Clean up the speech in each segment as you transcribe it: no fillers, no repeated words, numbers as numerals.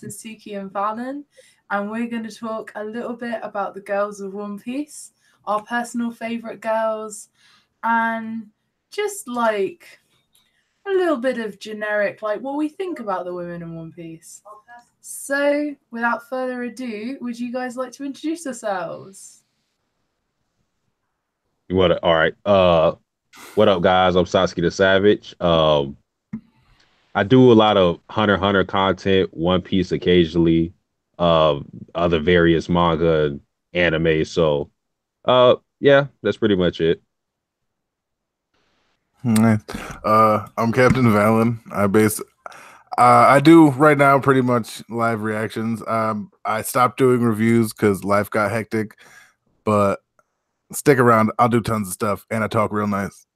Sasuke and Valen, and we're going to talk a little bit about the girls of One Piece, our personal favorite girls, and just like a little bit of generic, like what we think about the women in One Piece. So, without further ado, would you guys like to introduce yourselves? What? All right. What up, guys? I'm Sasuke the Savage. I do a lot of Hunter x Hunter content, One Piece occasionally, uh, other various manga and anime. So, yeah, that's pretty much it. Nice. I'm Captain Valen. I do right now pretty much live reactions. I stopped doing reviews because life got hectic, but stick around. I'll do tons of stuff and I talk real nice.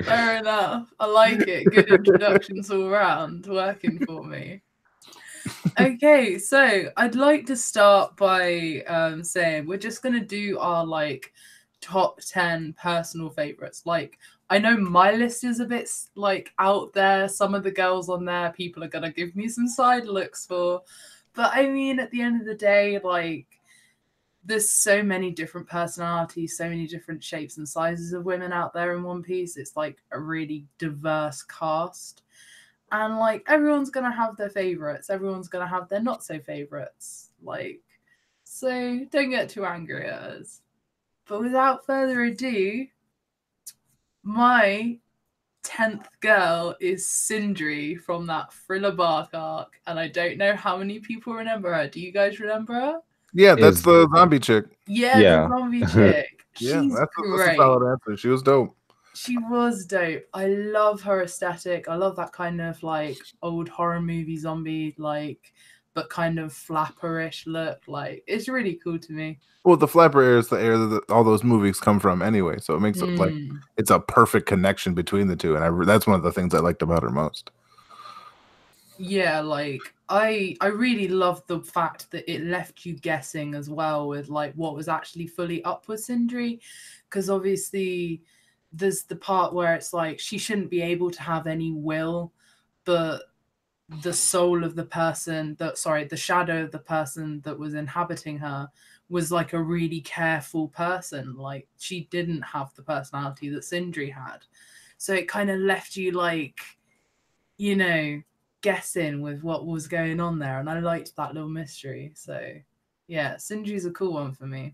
Fair enough. I like it. Good introductions all around. Working for me. Okay, so I'd like to start by saying we're just gonna do our like top 10 personal favorites. Like, I know my list is a bit like out there. Some of the girls on there, people are gonna give me some side looks for, but I mean, at the end of the day, like, there's so many different personalities, so many different shapes and sizes of women out there in One Piece. It's like a really diverse cast. And like everyone's gonna have their favorites, everyone's gonna have their not so favorites. Like, so don't get too angry at us. But without further ado, my 10th girl is Sindri from that Thriller Bark arc, and I don't know how many people remember her. Do you guys remember her? Yeah, that's Is the zombie chick. Yeah, Yeah. the zombie chick. Yeah, She's that's a great. solid answer. She was dope. She was dope. I love her aesthetic. I love that kind of like old horror movie zombie, like, but kind of flapperish look. Like, it's really cool to me. Well, the flapper air is the air that all those movies come from anyway, so it makes it like it's a perfect connection between the two, and that's one of the things I liked about her most. Yeah, like I really loved the fact that it left you guessing as well with like what was actually fully up with Sindri, because obviously there's the part where it's like she shouldn't be able to have any will, but the soul of the person that, sorry, the shadow of the person that was inhabiting her was like a really careful person. Like, she didn't have the personality that Sindri had. So it kind of left you like, you know, guessing with what was going on there. And I liked that little mystery. So yeah, Sindri's a cool one for me.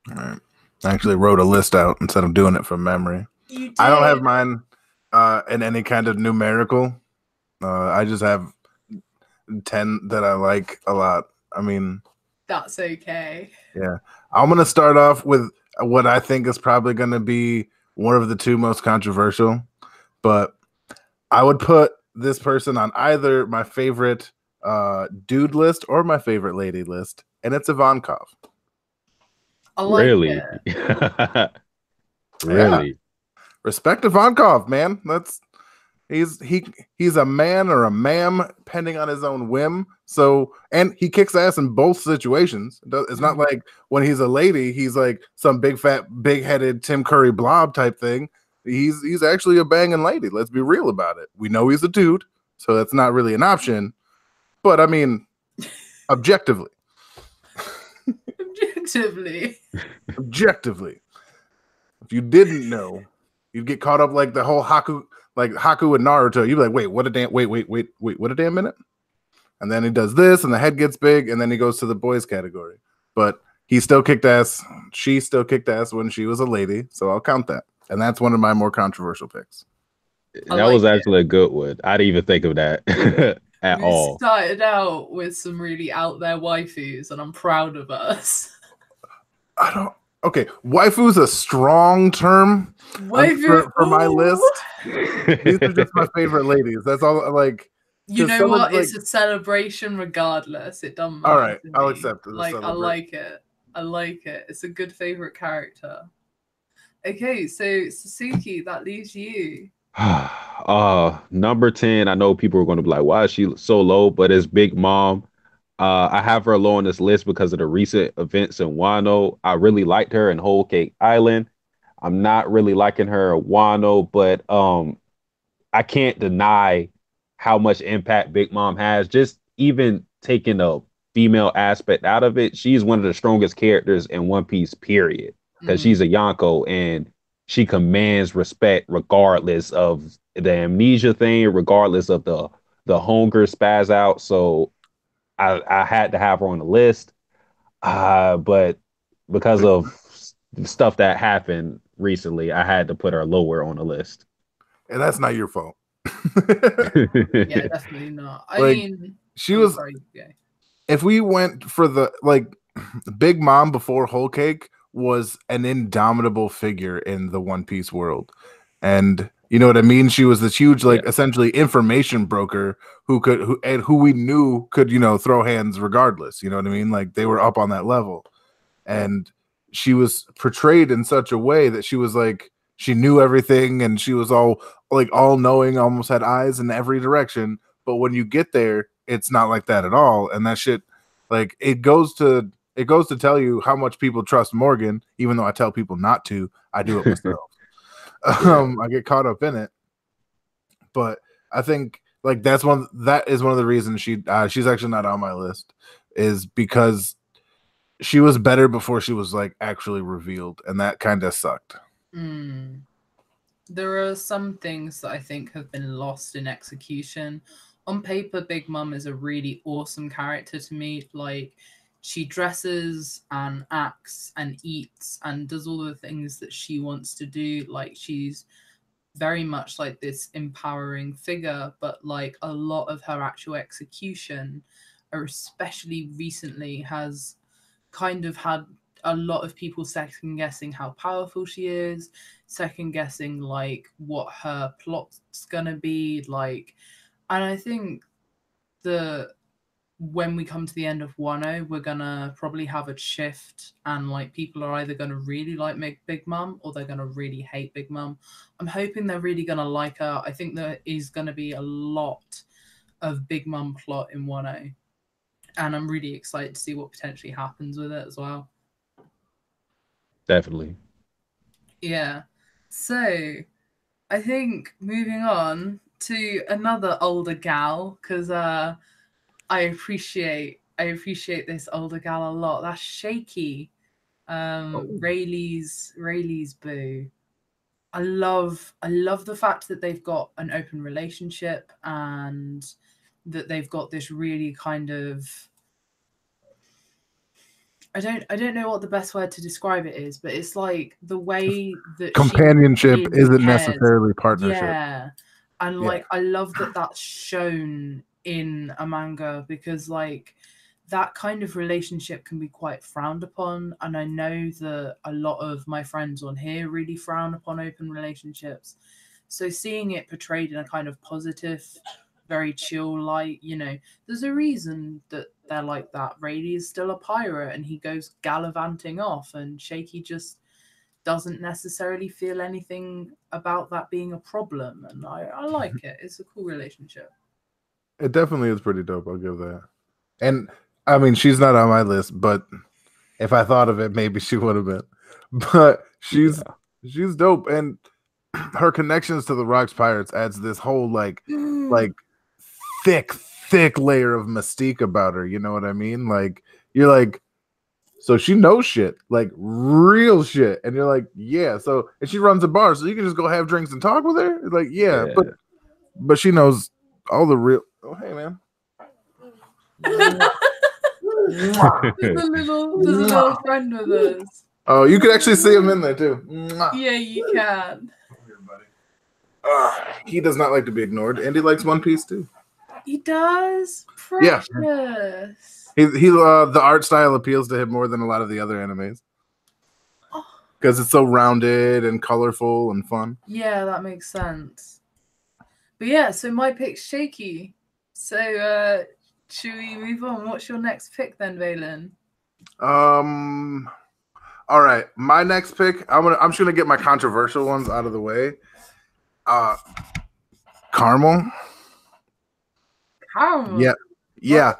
All right. I actually wrote a list out instead of doing it from memory. You did. I don't have mine in any kind of numerical. I just have 10 that I like a lot. I mean, that's okay. Yeah. I'm going to start off with what I think is probably going to be one of the two most controversial, but I would put this person on either my favorite dude list or my favorite lady list, and it's Ivankov. I like Really? it. Really? Yeah. Respect Ivankov, man. He's a man or a ma'am, depending on his own whim. So, and he kicks ass in both situations. It's not like when he's a lady, he's like some big fat, big headed Tim Curry blob type thing. He's actually a banging lady. Let's be real about it. We know he's a dude, so that's not really an option. But I mean, objectively. Objectively. If you didn't know, you'd get caught up like the whole Haku and Naruto. You'd be like, wait, what a damn minute. And then he does this, and the head gets big, and then he goes to the boys category. But he still kicked ass. She still kicked ass when she was a lady, so I'll count that. And that's one of my more controversial picks. That was actually a good one. I didn't even think of that at all. We started out with some really out there waifus, and I'm proud of us. Okay, waifu's a strong term for my list. These are just my favorite ladies. That's all. Like, you know what? It's a celebration, regardless. It doesn't matter. All right, I'll accept it. Like, I like it. I like it. It's a good favorite character. Okay, so Sasuke, that leaves you. Number 10. I know people are going to be like, "Why is she so low?" But it's Big Mom. I have her low on this list because of the recent events in Wano. I really liked her in Whole Cake Island. I'm not really liking her at Wano, but I can't deny how much impact Big Mom has. Just even taking the female aspect out of it, she's one of the strongest characters in One Piece, period. Because she's a Yonko and she commands respect regardless of the amnesia thing, regardless of the hunger spaz out. So I had to have her on the list. But because of stuff that happened recently, I had to put her lower on the list. And that's not your fault. Yeah, definitely not. I Like, mean, she was. sorry, yeah. If we went for the Big Mom before Whole Cake was an indomitable figure in the One Piece world, and you know what I mean. She was this huge, essentially information broker who we knew could throw hands regardless. You know what I mean? Like they were up on that level, and she was portrayed in such a way that she was like she knew everything, and she was all knowing, almost had eyes in every direction. But when you get there, it's not like that at all, and that shit, like it goes to tell you how much people trust Morgan, even though I tell people not to. I do it myself. I get caught up in it, but I think that is one of the reasons she's actually not on my list, is because she was better before she was like actually revealed, and that kind of sucked. There are some things that I think have been lost in execution. On paper, Big Mom is a really awesome character to me. Like, she dresses and acts and eats and does all the things that she wants to do. Like, she's very much like this empowering figure, but like a lot of her actual execution, or especially recently, has kind of had a lot of people second guessing how powerful she is, second guessing like what her plot's gonna be like. And I think when we come to the end of 1.0, we're gonna probably have a shift, and like people are either gonna really like Big Mom or they're gonna really hate Big Mom. I'm hoping they're really gonna like her. I think there is gonna be a lot of Big Mom plot in 1.0, and I'm really excited to see what potentially happens with it as well. Definitely. Yeah. So I think moving on to another older gal, because I appreciate this older gal a lot. That's Shaky, Rayleigh's boo. I love the fact that they've got an open relationship and that they've got this really kind of, I don't know what the best word to describe it is, but it's like the way that companionship really isn't cares. necessarily partnership. Yeah. And like I love that that's shown in a manga, because like that kind of relationship can be quite frowned upon, and I know that a lot of my friends on here really frown upon open relationships. So seeing it portrayed in a kind of positive, very chill light, there's a reason that they're like that. Rayleigh is still a pirate and he goes gallivanting off, and Shaky just doesn't necessarily feel anything about that being a problem, and I like it. It's a cool relationship. It definitely is pretty dope, I'll give that. And I mean, she's not on my list, but if I thought of it, maybe she would have been. But she's dope, and her connections to the Rocks Pirates adds this whole like thick layer of mystique about her. You know what I mean? Like, you're like, so she knows shit, like real shit, and you're like, yeah. So, and she runs a bar, so you can just go have drinks and talk with her. It's like, yeah. But she knows all the real. Oh, hey, man. There's a little friend with us. Oh, you can actually see him in there too. Yeah, you can. He does not like to be ignored, and he likes One Piece too. He does. Precious. Yeah. He the art style appeals to him more than a lot of the other animes, because it's so rounded and colorful and fun. Yeah, that makes sense. But yeah, so my pick's Shaky. So should we move on? What's your next pick then, Valen? All right, my next pick. I'm just gonna get my controversial ones out of the way. Carmel. Carmel. Yeah.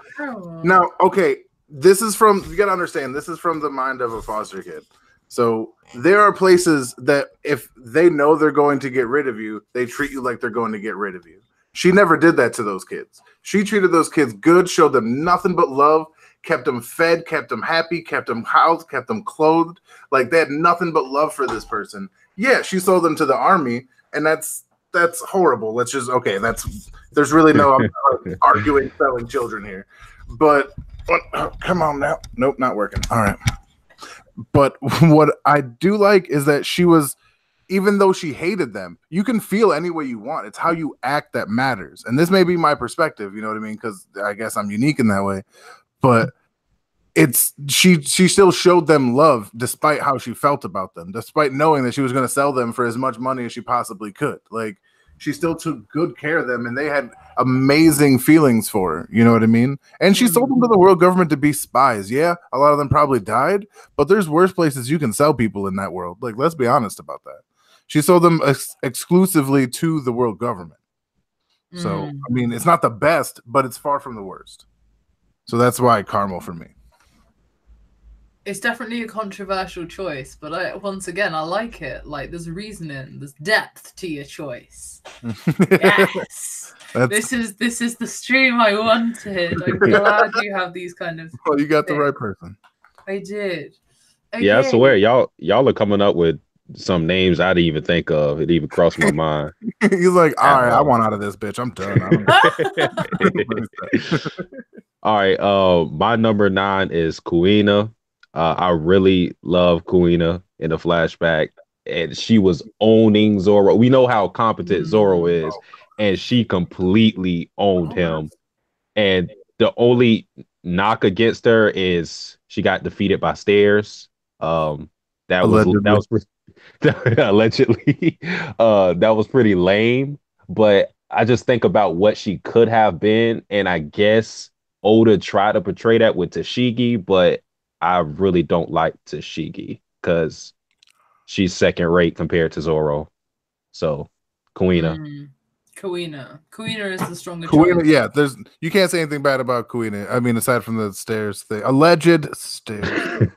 Now, okay, you gotta understand, this is from the mind of a foster kid. So there are places that if they know they're going to get rid of you, they treat you like they're going to get rid of you. She never did that to those kids. She treated those kids good, showed them nothing but love, kept them fed, kept them happy, kept them housed, kept them clothed. Like they had nothing but love for this person. Yeah, she sold them to the army, and that's horrible. Let's just there's really no arguing selling children here. But come on now. Nope, not working. All right. But what I do like is that she was, even though she hated them, you can feel any way you want. It's how you act that matters. And this may be my perspective, you know what I mean? Because I guess I'm unique in that way. But it's she still showed them love despite how she felt about them, despite knowing that she was going to sell them for as much money as she possibly could. Like she still took good care of them, and they had amazing feelings for her. You know what I mean? And she sold them to the world government to be spies. Yeah, a lot of them probably died, but there's worse places you can sell people in that world. Like, let's be honest about that. She sold them exclusively to the world government. So, I mean, it's not the best, but it's far from the worst. So that's why Carmel for me. It's definitely a controversial choice, but once again, I like it. Like, there's reasoning, there's depth to your choice. Yes, this is the stream I wanted. I'm glad you have these kind of. Well, you got the right person. I did. Okay. Yeah, I swear, y'all are coming up with some names I didn't even think of. It even crossed my mind. He's like, all right, I want out of this bitch. I'm done. All right, my number 9 is Corinna. I really love Corinna in the flashback, and she was owning Zoro. We know how competent Zoro is, and she completely owned him. And the only knock against her is she got defeated by stairs. That was allegedly that was pretty lame. But I just think about what she could have been, and I guess Oda tried to portray that with Tashigi, but I really don't like Tashigi because she's second rate compared to Zoro. So, Corinna. Corinna is the stronger choice. Yeah, there's you can't say anything bad about Corinna. I mean, aside from the stairs thing, alleged stairs.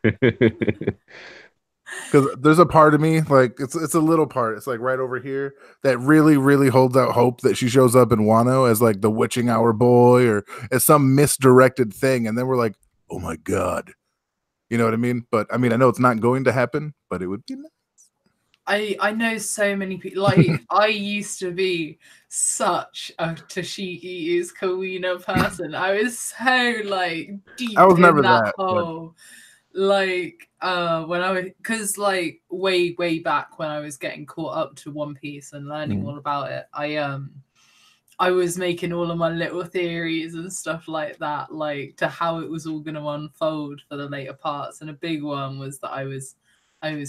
Because there's a part of me, like it's a little part. It's like right over here that really, really holds out hope that she shows up in Wano as like the witching hour boy or as some misdirected thing, and then we're like, oh my god. You know what I mean? But I mean, I know it's not going to happen, but it would be nice. I know so many people. Like I used to be such a Tashigi is Corinna person. I was so like deep I was never in that that hole. Like when I was, because like way back when I was getting caught up to One Piece and learning all about it, I was making all of my little theories and stuff like that, like to how it was all going to unfold for the later parts. And a big one was that I was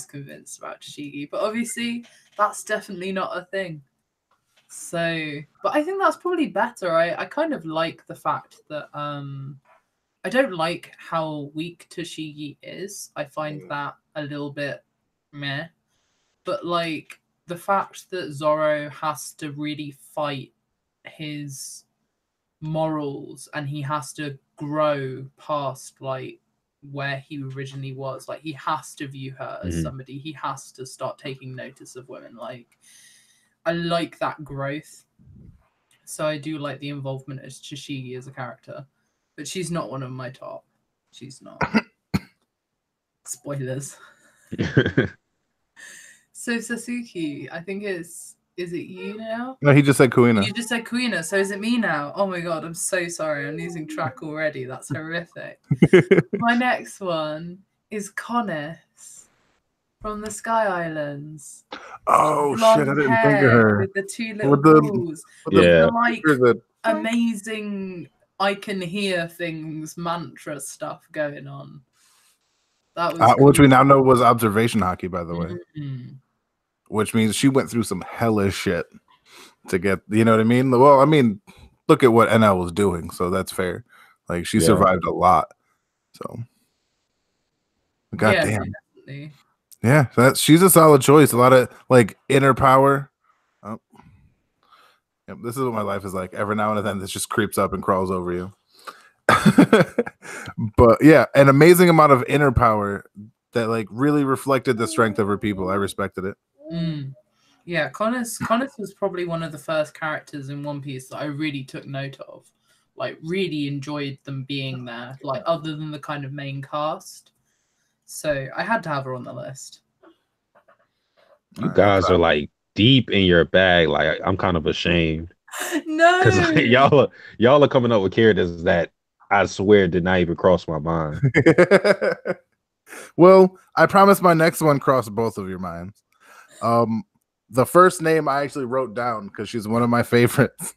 convinced about Tashigi, but obviously that's definitely not a thing. So, but I think that's probably better. I kind of like the fact that I don't like how weak Tashigi is. I find that a little bit meh. But like the fact that Zoro has to really fight his morals and he has to grow past like where he originally was. Like he has to view her as somebody. He has to start taking notice of women. Like I like that growth. So I do like the involvement of Tashigi as a character. But she's not one of my top. She's not. Spoilers. So Sasuke, I think is it you now? No, he just said Corinna. You just said Corinna, so is it me now? Oh my god, I'm so sorry. I'm losing track already. That's horrific. My next one is Connis from the Sky Islands. Oh shit, I didn't think of her. With the two little balls. With Yeah. the like amazing I can hear things mantra stuff going on. That was which we now know was observation hockey, by the way. Mm-hmm. Which means she went through some hellish shit to get, you know what I mean? Well, I mean, look at what NL was doing, so that's fair. Like she survived a lot. So goddamn. Definitely. Yeah, she's a solid choice. A lot of like inner power. Oh. Yep, this is what my life is like. Every now and then this just creeps up and crawls over you. But yeah, an amazing amount of inner power that like really reflected the strength of her people. I respected it. Yeah, Connors was probably one of the first characters in One Piece that I really took note of. Like, really enjoyed them being there, like, other than the kind of main cast. So I had to have her on the list. You guys are like deep in your bag. Like, I'm kind of ashamed. No, because like, y'all are coming up with characters that I swear did not even cross my mind. Well, I promise my next one crossed both of your minds. The first name I actually wrote down because she's one of my favorites.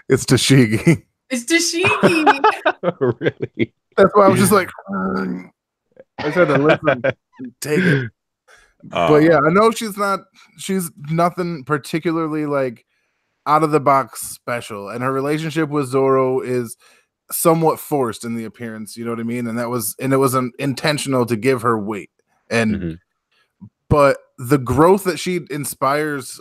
It's Tashigi. It's Tashigi. Really? That's why I was just like, I tried to listen, take it. But yeah, I know she's nothing particularly like out of the box special, and her relationship with Zoro is somewhat forced in the appearance. You know what I mean? And it was intentional to give her weight. And but the growth that she inspires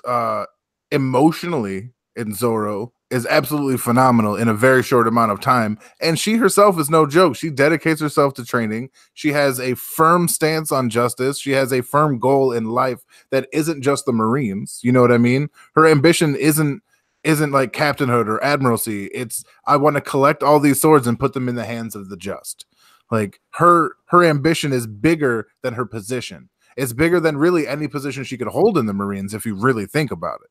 emotionally in Zoro is absolutely phenomenal in a very short amount of time. And she herself is no joke. She dedicates herself to training. She has a firm stance on justice. She has a firm goal in life that isn't just the Marines. You know what I mean? Her ambition isn't like captainhood or admiralty. It's, I want to collect all these swords and put them in the hands of the just. Like her ambition is bigger than her position. It's bigger than really any position she could hold in the Marines if you really think about it.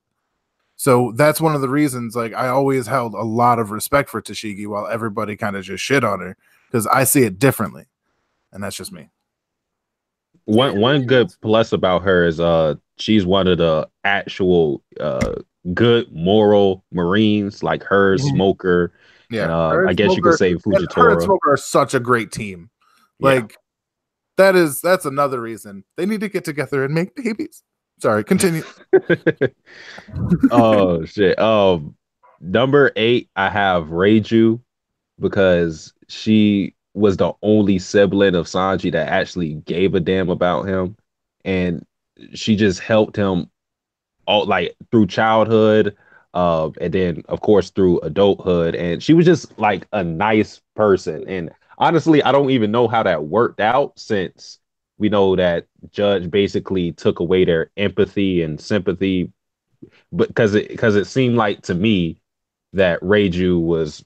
So that's one of the reasons, like, I always held a lot of respect for Tashigi while everybody kind of just shit on her, because I see it differently. And that's just me. One good plus about her is she's one of the actual good moral Marines, like her, Smoker. Yeah, and, I guess you could say Fujitora. Her and Smoker are such a great team. Like, that's another reason they need to get together and make babies. Sorry, continue. Oh shit. Number 8, I have Reiju, because she was the only sibling of Sanji that actually gave a damn about him, and she just helped him all, like, through childhood, and then of course through adulthood, and she was just like a nice person. And honestly, I don't even know how that worked out, since we know that Judge basically took away their empathy and sympathy, but because it seemed like to me that Reiju was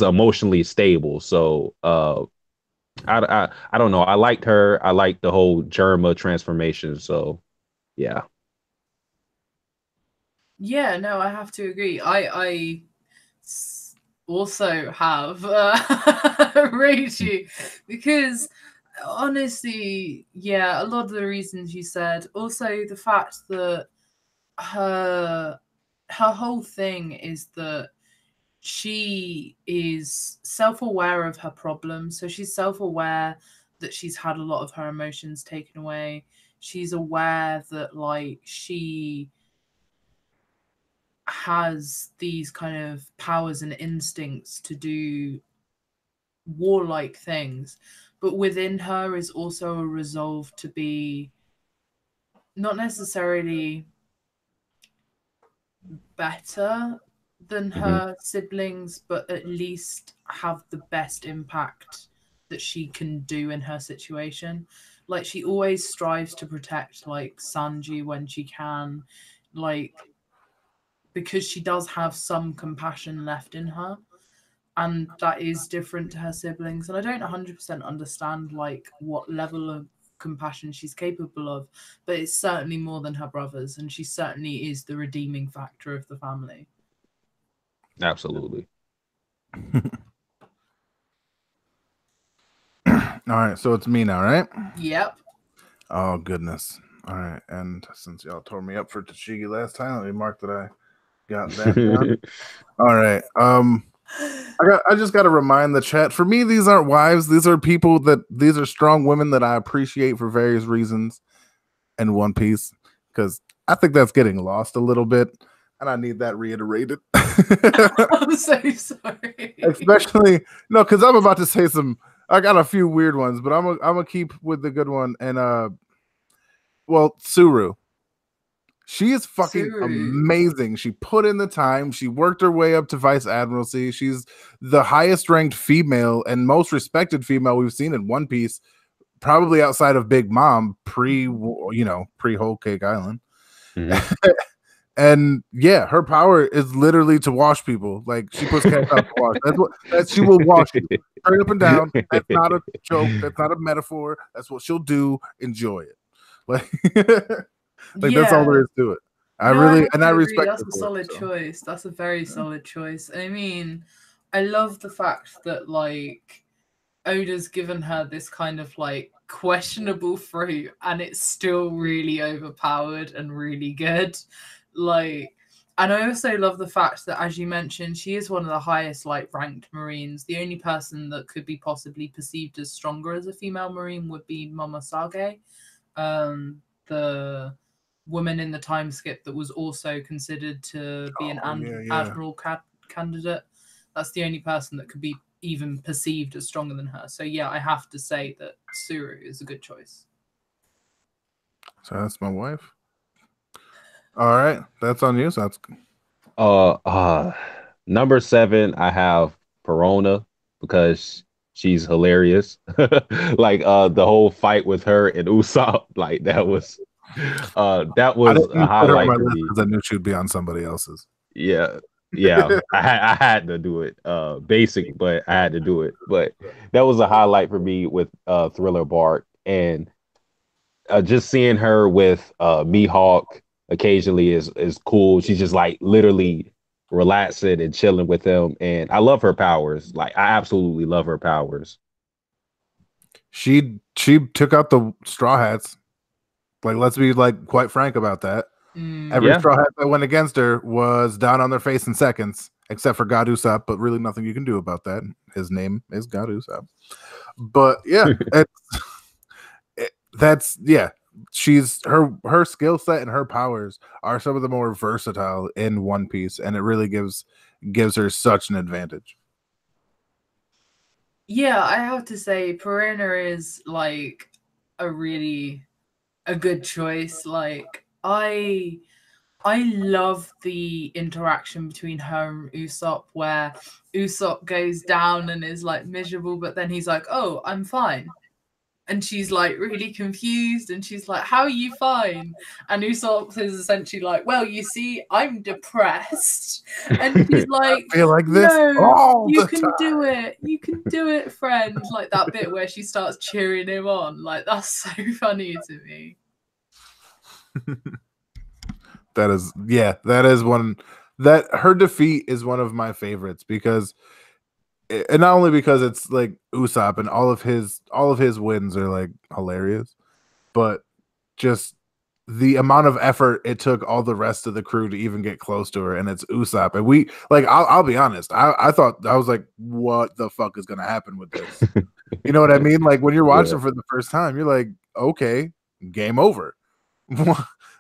emotionally stable. So I don't know. I liked her. I liked the whole Germa transformation. So yeah. Yeah, no, I have to agree. I also have Reiju, because honestly, yeah, a lot of the reasons you said. Also, the fact that her whole thing is that she is self-aware of her problems. So she's self-aware that she's had a lot of her emotions taken away. She's aware that, like, she has these kind of powers and instincts to do warlike things, but within her is also a resolve to be not necessarily better than her siblings, but at least have the best impact that she can do in her situation. Like, she always strives to protect, like, Sanji when she can, like, because she does have some compassion left in her, and that is different to her siblings. And I don't 100% understand, like, what level of compassion she's capable of, but it's certainly more than her brothers, and she certainly is the redeeming factor of the family. Absolutely. All right, so it's me now, right? Yep. Oh goodness. All right, and since y'all tore me up for Tashigi last time, let me mark that I got that down. All right. I just got to remind the chat. For me, these aren't wives. These are people these are strong women that I appreciate for various reasons in One Piece, because I think that's getting lost a little bit, and I need that reiterated. I'm so sorry. Especially no, because I'm about to say some. I got a few weird ones, but I'm gonna keep with the good one. And well, Tsuru. She is fucking amazing. She put in the time. She worked her way up to Vice Admiralty. She's the highest ranked female and most respected female we've seen in One Piece probably outside of Big Mom, pre Whole Cake Island. Mhm. And yeah, her power is literally to wash people. Like she puts cats out to wash. She will wash you straight up and down. That's not a joke. That's not a metaphor. That's what she'll do. Enjoy it. Like, that's all there is to it. I respect that's her a for solid it, so. choice. That's a very solid choice. I mean, I love the fact that like Oda's given her this kind of like questionable fruit and it's still really overpowered and really good. Like, and I also love the fact that, as you mentioned, she is one of the highest like ranked Marines. The only person that could be possibly perceived as stronger as a female Marine would be Mama Sage, the woman in the time skip that was also considered to be an admiral candidate. That's the only person that could be even perceived as stronger than her. So yeah, I have to say that Suru is a good choice. So that's my wife. All right, that's on you. So that's Number 7, I have Perona because she's hilarious. Like the whole fight with her and Usopp, like that was I a didn't put her on highlight my for list me. because I knew she'd be on somebody else's. Yeah. Yeah, I had to do it. Basic, but I had to do it. But that was a highlight for me with Thriller Bark, and just seeing her with Mihawk occasionally is cool. She's just like literally relaxing and chilling with him, and I love her powers. Like I absolutely love her powers. She took out the Straw Hats. Like, let's be like quite frank about that. Every Yeah. Straw Hat that went against her was down on their face in seconds, except for God Usopp, but really nothing you can do about that. His name is God Usopp. But yeah, she's her skill set and her powers are some of the more versatile in One Piece, and it really gives her such an advantage. Yeah, I have to say Perona is like a good choice. Like I love the interaction between her and Usopp, where Usopp goes down and is like miserable, but then he's like, "Oh, I'm fine." And she's like really confused, and she's like, "How are you fine?" And Usopp is essentially like, "Well, you see, I'm depressed." And she's like, I feel like this "No, all you the can time. do it. You can do it, friend." Like that bit where she starts cheering him on. Like that's so funny to me. That is one that her defeat is one of my favorites because, and not only because it's like Usopp and all of his wins are like hilarious, but just the amount of effort it took all the rest of the crew to even get close to her, and it's Usopp. And we like, I'll be honest, I thought, I was like, what the fuck is gonna happen with this? You know what I mean? Like when you're watching for the first time, you're like, okay, game over.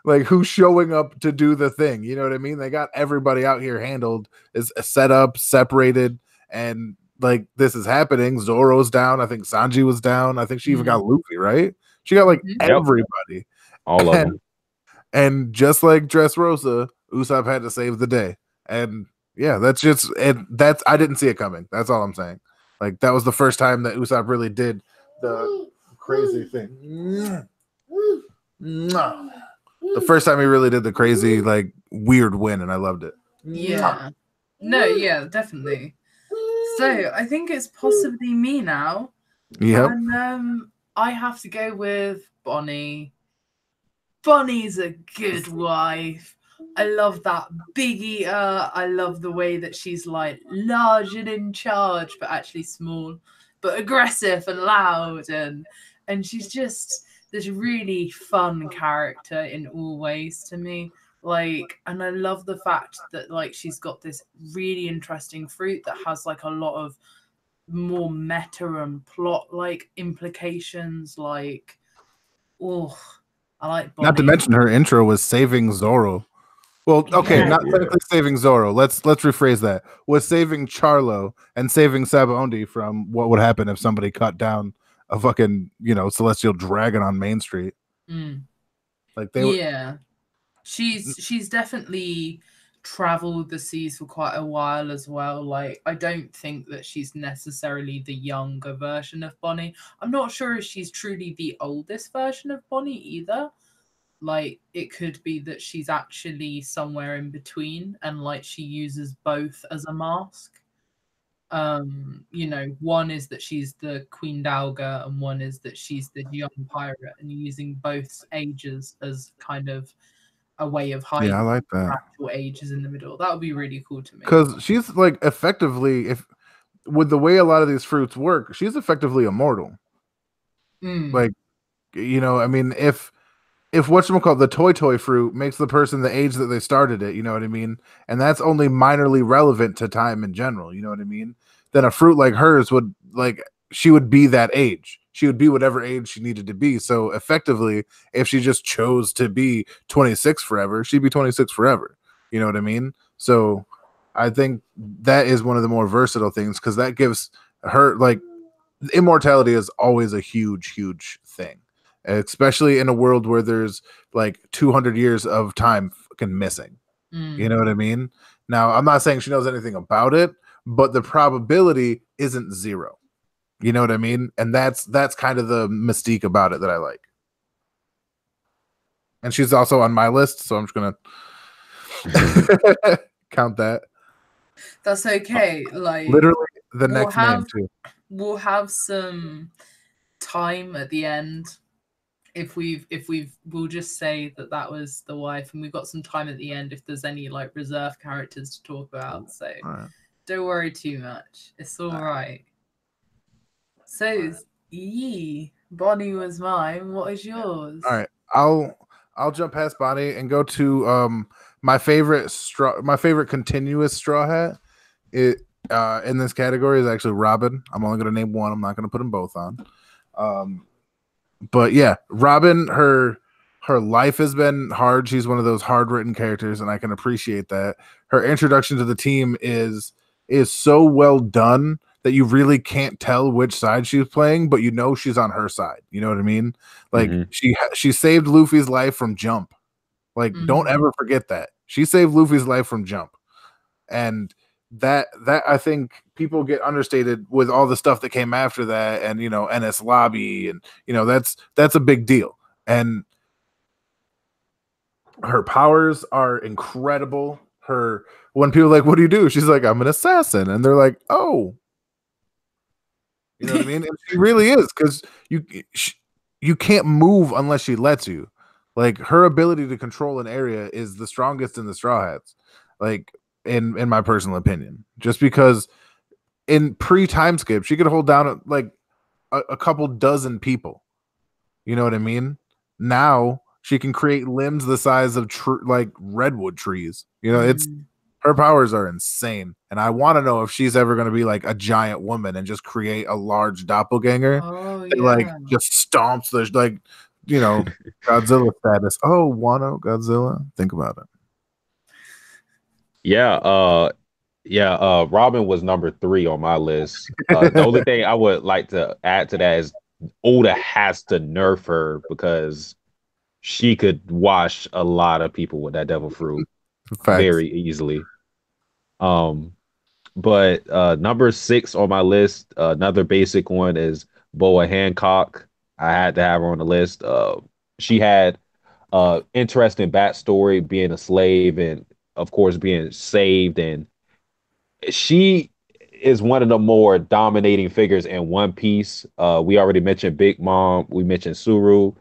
Like who's showing up to do the thing? You know what I mean? They got everybody out here handled, is set up, separated, and like this is happening. Zoro's down. I think Sanji was down. I think she even got Luffy, right? She got like everybody. All of them. And just like Dressrosa, Usopp had to save the day. And yeah, that's I didn't see it coming. That's all I'm saying. Like that was the first time that Usopp really did the crazy thing. The first time he really did the crazy, like weird win, and I loved it. Yeah. No, yeah, definitely. So I think it's possibly me now. Yep. And I have to go with Bonnie. Bonnie's a good wife. I love that big eater. I love the way that she's like large and in charge, but actually small, but aggressive and loud, and she's just this really fun character in all ways to me. Like, and I love the fact that like she's got this really interesting fruit that has like a lot of more meta and plot like implications. Like, oh, I like Bonnie. Not to mention her intro was saving Zoro. Well, okay, not technically saving Zoro. Let's rephrase that. Was saving Charlo and saving Sabaody from what would happen if somebody cut down a fucking, celestial dragon on Main Street. Mm. Like they she's definitely traveled the seas for quite a while as well. Like, I don't think that she's necessarily the younger version of Bonnie. I'm not sure if she's truly the oldest version of Bonnie either. Like, it could be that she's actually somewhere in between, and like she uses both as a mask. You know, one is that she's the Queen Dalga, and one is that she's the young pirate, and using both ages as kind of a way of hiding. Yeah, I like that. Actual ages in the middle. That would be really cool to me. Because she's like effectively, if with the way a lot of these fruits work, she's effectively immortal. Like, you know, I mean, if whatchamacallit, the toy fruit makes the person the age that they started it, you know what I mean? And that's only minorly relevant to time in general, you know what I mean? Then a fruit like hers would, like, she would be that age. She would be whatever age she needed to be. So effectively, if she just chose to be 26 forever, she'd be 26 forever. You know what I mean? So I think that is one of the more versatile things, because that gives her, like, immortality is always a huge, huge thing, especially in a world where there's like 200 years of time fucking missing. You know what I mean? Now, I'm not saying she knows anything about it, but the probability isn't zero. You know what I mean? And that's kind of the mystique about it that I like. And she's also on my list, so I'm just gonna count that. That's okay. Like, literally the next name too. We'll have some time at the end. We'll just say that was the wife, and we've got some time at the end if there's any like reserve characters to talk about. So don't worry too much. It's all right. So, Bonnie was mine. What is yours? All right, I'll jump past Bonnie and go to my favorite continuous straw hat. It in this category is actually Robin. I'm only going to name one. I'm not going to put them both on. But yeah, Robin, her life has been hard. She's one of those hard written characters, and I can appreciate that. Her introduction to the team is so well done that you really can't tell which side she's playing, but you know she's on her side. You know what I mean? Like, she saved Luffy's life from Jump. Like, don't ever forget that. She saved Luffy's life from Jump. And that I think people get understated with all the stuff that came after that, and, you know, NS Lobby, and, you know, that's a big deal. And her powers are incredible. When people are like, what do you do? She's like, I'm an assassin. And they're like, oh. You know what I mean? And she really is, because you can't move unless she lets you. Like, her ability to control an area is the strongest in the Straw Hats, like, in my personal opinion. Just because in pre-time skip, she could hold down like a couple dozen people. You know what I mean? Now she can create limbs the size of like redwood trees. You know, her powers are insane, and I want to know if she's ever going to be like a giant woman and just create a large doppelganger that like just stomps the, like, you know, Godzilla status. Oh, Wano Godzilla. Think about it. Yeah, Robin was number 3 on my list. The only thing I would like to add to that is Oda has to nerf her, because she could wash a lot of people with that devil fruit very easily. But number 6 on my list, another basic one, is Boa Hancock. I had to have her on the list. She had interesting backstory, being a slave and of course being saved, and she is one of the more dominating figures in One Piece. We already mentioned Big Mom, we mentioned Suru.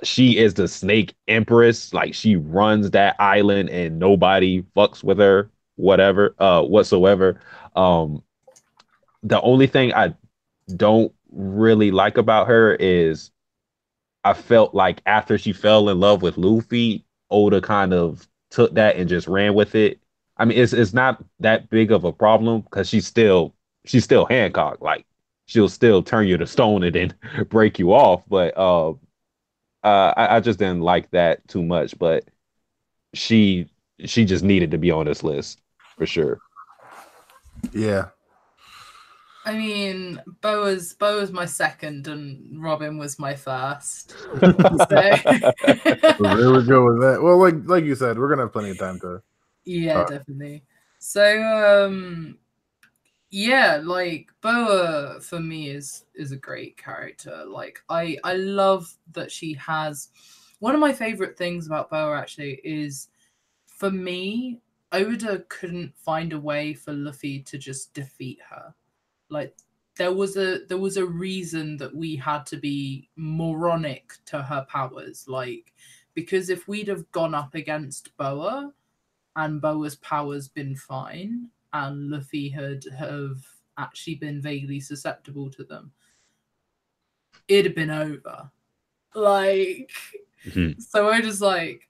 She is the Snake Empress. Like, she runs that island and nobody fucks with her whatsoever. The only thing I don't really like about her is I felt like after she fell in love with Luffy, Oda kind of took that and just ran with it. I mean, it's not that big of a problem, because she's still Hancock. Like, she'll still turn you to stone and then break you off. But I just didn't like that too much. But she just needed to be on this list for sure. Yeah. I mean, Boa's my second, and Robin was my first. So. There we go with that. Well, like you said, we're gonna have plenty of time to. Yeah, definitely. So, yeah, like Boa for me is a great character. Like I love that she has one of my favorite things about Boa actually is for me, Oda couldn't find a way for Luffy to just defeat her. Like there was a reason that we had to be moronic to her powers. Like because if we'd have gone up against Boa and Boa's powers been fine and Luffy have actually been vaguely susceptible to them, it'd have been over. Like so I just like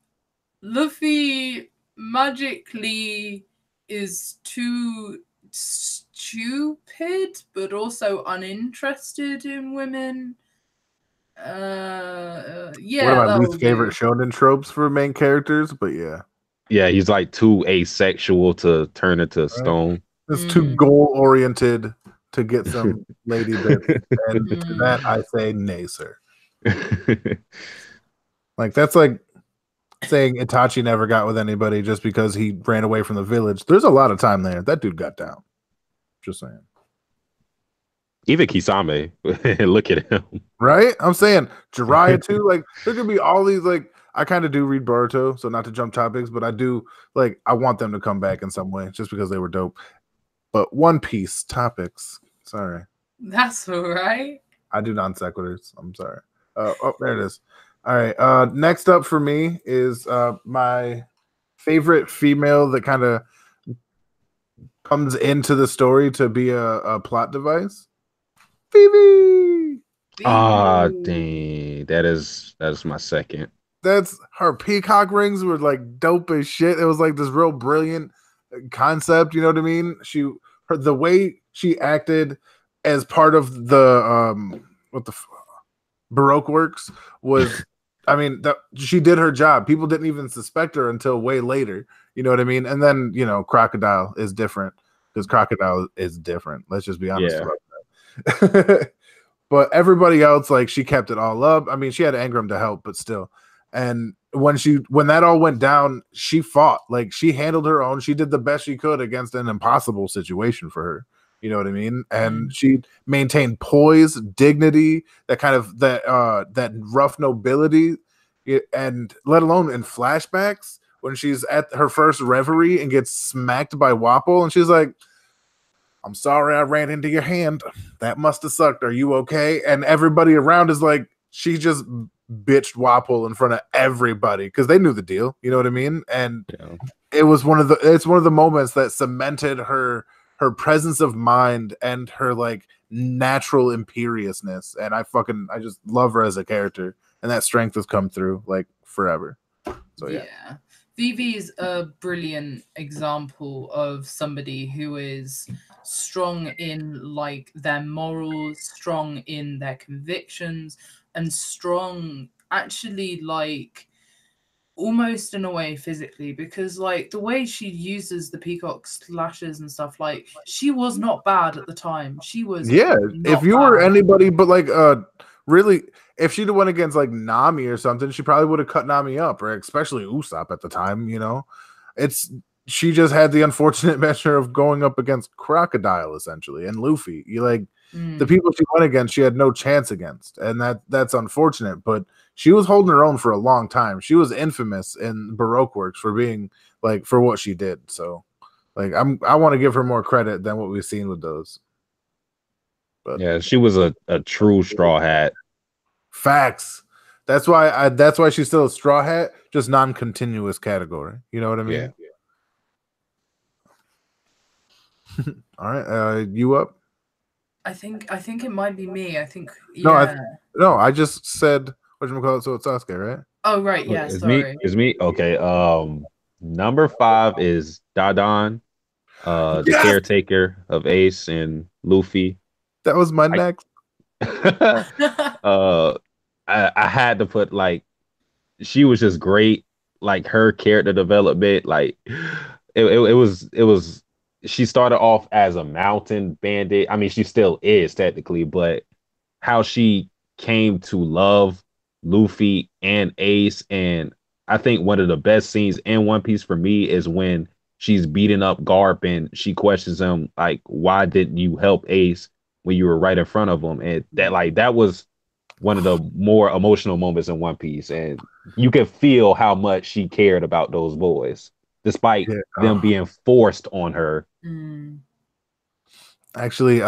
Luffy magically is too stupid but also uninterested in women. Yeah, One of my that least will favorite do. shonen tropes for main characters, but yeah. Yeah, he's like too asexual to turn into Right. stone. It's too goal oriented to get some lady bits. And to that I say nay, sir. Like that's like saying Itachi never got with anybody just because he ran away from the village. There's a lot of time there. That dude got down. Just saying. Even Kisame, look at him. Right? I'm saying Jiraiya too. Like there could be all these like I kind of do read Boruto, so not to jump topics, but I do like I want them to come back in some way just because they were dope. But One Piece topics. Sorry. That's all right. I do non sequiturs. I'm sorry. Oh, there it is. All right. Next up for me is my favorite female that kind of comes into the story to be a plot device. Phoebe. Ah, dang. That is my second. That's her peacock rings were like dope as shit. It was like this real brilliant concept. You know what I mean? The way she acted as part of the Baroque works was, I mean, she did her job. People didn't even suspect her until way later. You know what I mean? And then Crocodile is different because Crocodile is different. Let's just be honest about that. But everybody else, like she kept it all up. I mean, she had Engram to help, but still. And when that all went down, she fought. Like she handled her own. She did the best she could against an impossible situation for her. You know what I mean? And she maintained poise, dignity, that kind of that rough nobility, and let alone in flashbacks when she's at her first reverie and gets smacked by Wapol, and she's like, "I'm sorry, I ran into your hand. That must have sucked. Are you okay?" And everybody around is like, she just bitched Wapol in front of everybody because they knew the deal. You know what I mean? And it's one of the moments that cemented her presence of mind and her like natural imperiousness. And I just love her as a character, and that strength has come through like forever. So yeah. Vivi's a brilliant example of somebody who is strong in like their morals, strong in their convictions, and strong actually like almost in a way physically, because like the way she uses the peacock slashes and stuff, like she was not bad at the time. She was if you were anybody but like really, if she'd have went against like Nami or something, she probably would have cut Nami up, or especially Usopp at the time. She just had the unfortunate measure of going up against Crocodile essentially and Luffy. The people she went against, she had no chance against, and that's unfortunate. But she was holding her own for a long time. She was infamous in Baroque works for being like for what she did. So, like, I want to give her more credit than what we've seen with those. But yeah, she was a true straw hat. Facts. That's why she's still a straw hat, just non-continuous category. You know what I mean? Yeah. All right, you up? I think it might be me. I think I just said whatchamacallit, so it's Sasuke, right? Oh right, yeah. Sorry. It's me. Okay. Number 5 is Dadon, the caretaker of Ace and Luffy. That was my next. I had to put like she was just great. Like her character development, like it was. She started off as a mountain bandit. I mean, she still is technically, but how she came to love Luffy and Ace, and I think one of the best scenes in One Piece for me is when she's beating up Garp and she questions him like, why didn't you help Ace when you were right in front of him? And that was one of the more emotional moments in One Piece, and you can feel how much she cared about those boys, despite them being forced on her. Actually,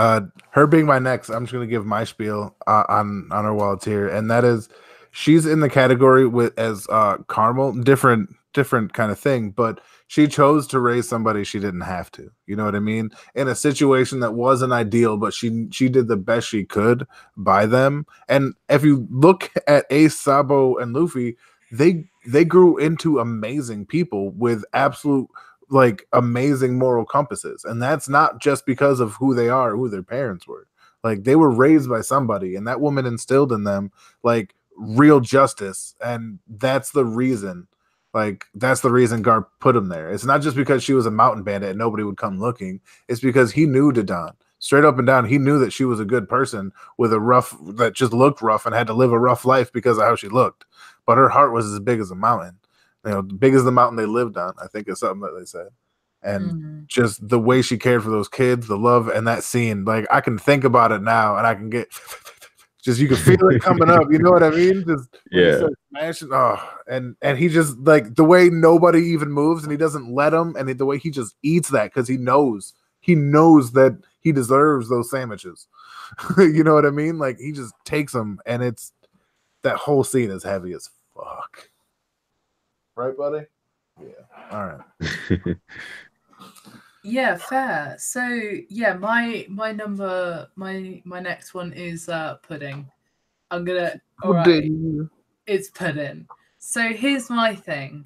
her being my next, I'm just gonna give my spiel on her while it's here, and that is, she's in the category with as Carmel, different kind of thing, but she chose to raise somebody she didn't have to. You know what I mean? In a situation that wasn't ideal, but she did the best she could by them. And if you look at Ace, Sabo, and Luffy, they grew into amazing people with absolute like amazing moral compasses, and that's not just because of who they are, who their parents were. Like they were raised by somebody, and that woman instilled in them like real justice, and that's the reason. Like that's the reason Garp put him there. It's not just because she was a mountain bandit and nobody would come looking. It's because he knew Dadan straight up and down. He knew that she was a good person with a rough that just looked rough and had to live a rough life because of how she looked. But her heart was as big as a mountain. You know, big as the mountain they lived on, I think is something that they said. And just the way she cared for those kids, the love, and that scene, like I can think about it now and I can get just, you can feel it coming up. You know what I mean? Just smashing. Oh, and he just like the way nobody even moves and he doesn't let them, and the way he just eats that because he knows that he deserves those sandwiches. You know what I mean? Like he just takes them, and it's that whole scene is heavy as fuck. Right, buddy? Yeah. All right. Yeah, fair. So yeah, my next one is pudding. I'm gonna it's pudding. So here's my thing.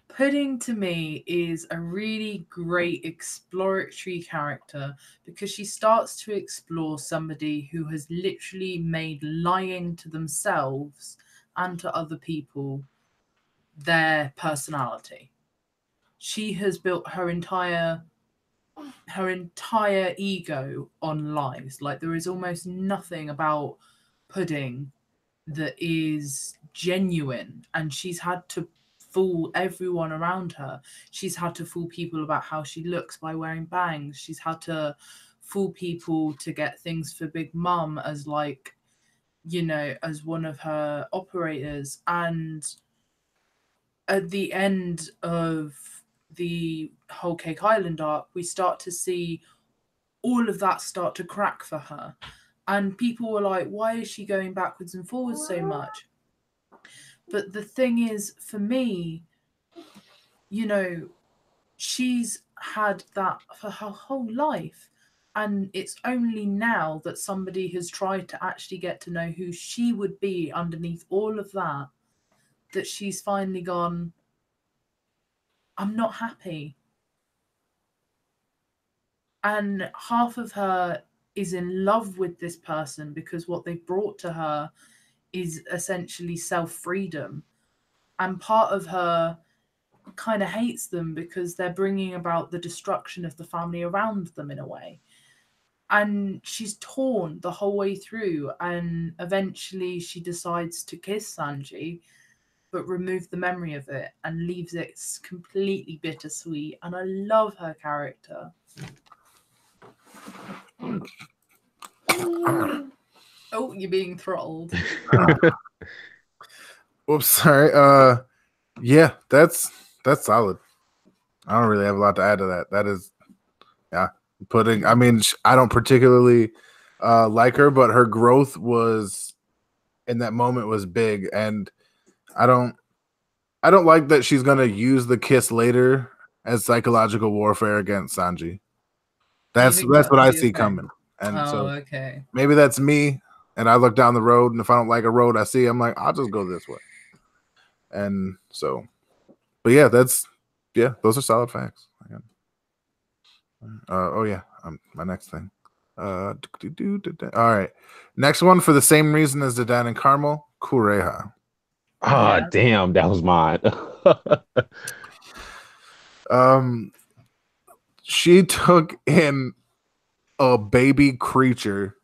Pudding to me is a really great exploratory character because she starts to explore somebody who has literally made lying to themselves and to other people their personality. She has built her entire ego on lies. Like there is almost nothing about Pudding that is genuine, and she's had to fool everyone around her. She's had to fool people about how she looks by wearing bangs. She's had to fool people to get things for Big Mum as like, you know, as one of her operators. And at the end of the whole Cake Island arc, we start to see all of that start to crack for her. And people were like, why is she going backwards and forwards so much? But the thing is, for me, you know, she's had that for her whole life. And it's only now that somebody has tried to actually get to know who she would be underneath all of that, that she's finally gone, I'm not happy. And half of her is in love with this person because what they've brought to her is essentially self-freedom. And part of her kind of hates them because they're bringing about the destruction of the family around them in a way. And she's torn the whole way through. And eventually she decides to kiss Sanji, but remove the memory of it and leaves it completely bittersweet. And I love her character. Oh, you're being throttled. Oops, sorry. Yeah, that's solid. I don't really have a lot to add to that. That is, yeah, Pudding. I mean, I don't particularly like her, but her growth was in that moment was big, and I don't like that she's gonna use the kiss later as psychological warfare against Sanji. That's what I see coming. And so okay, maybe that's me, and I look down the road, and if I don't like a road I see, I'm like, I'll just go this way. And so, but yeah, those are solid facts. Oh yeah, my next thing. All right, next one for the same reason as Dadan and Carmel, Kureha. Ah, damn, that was mine. She took in a baby creature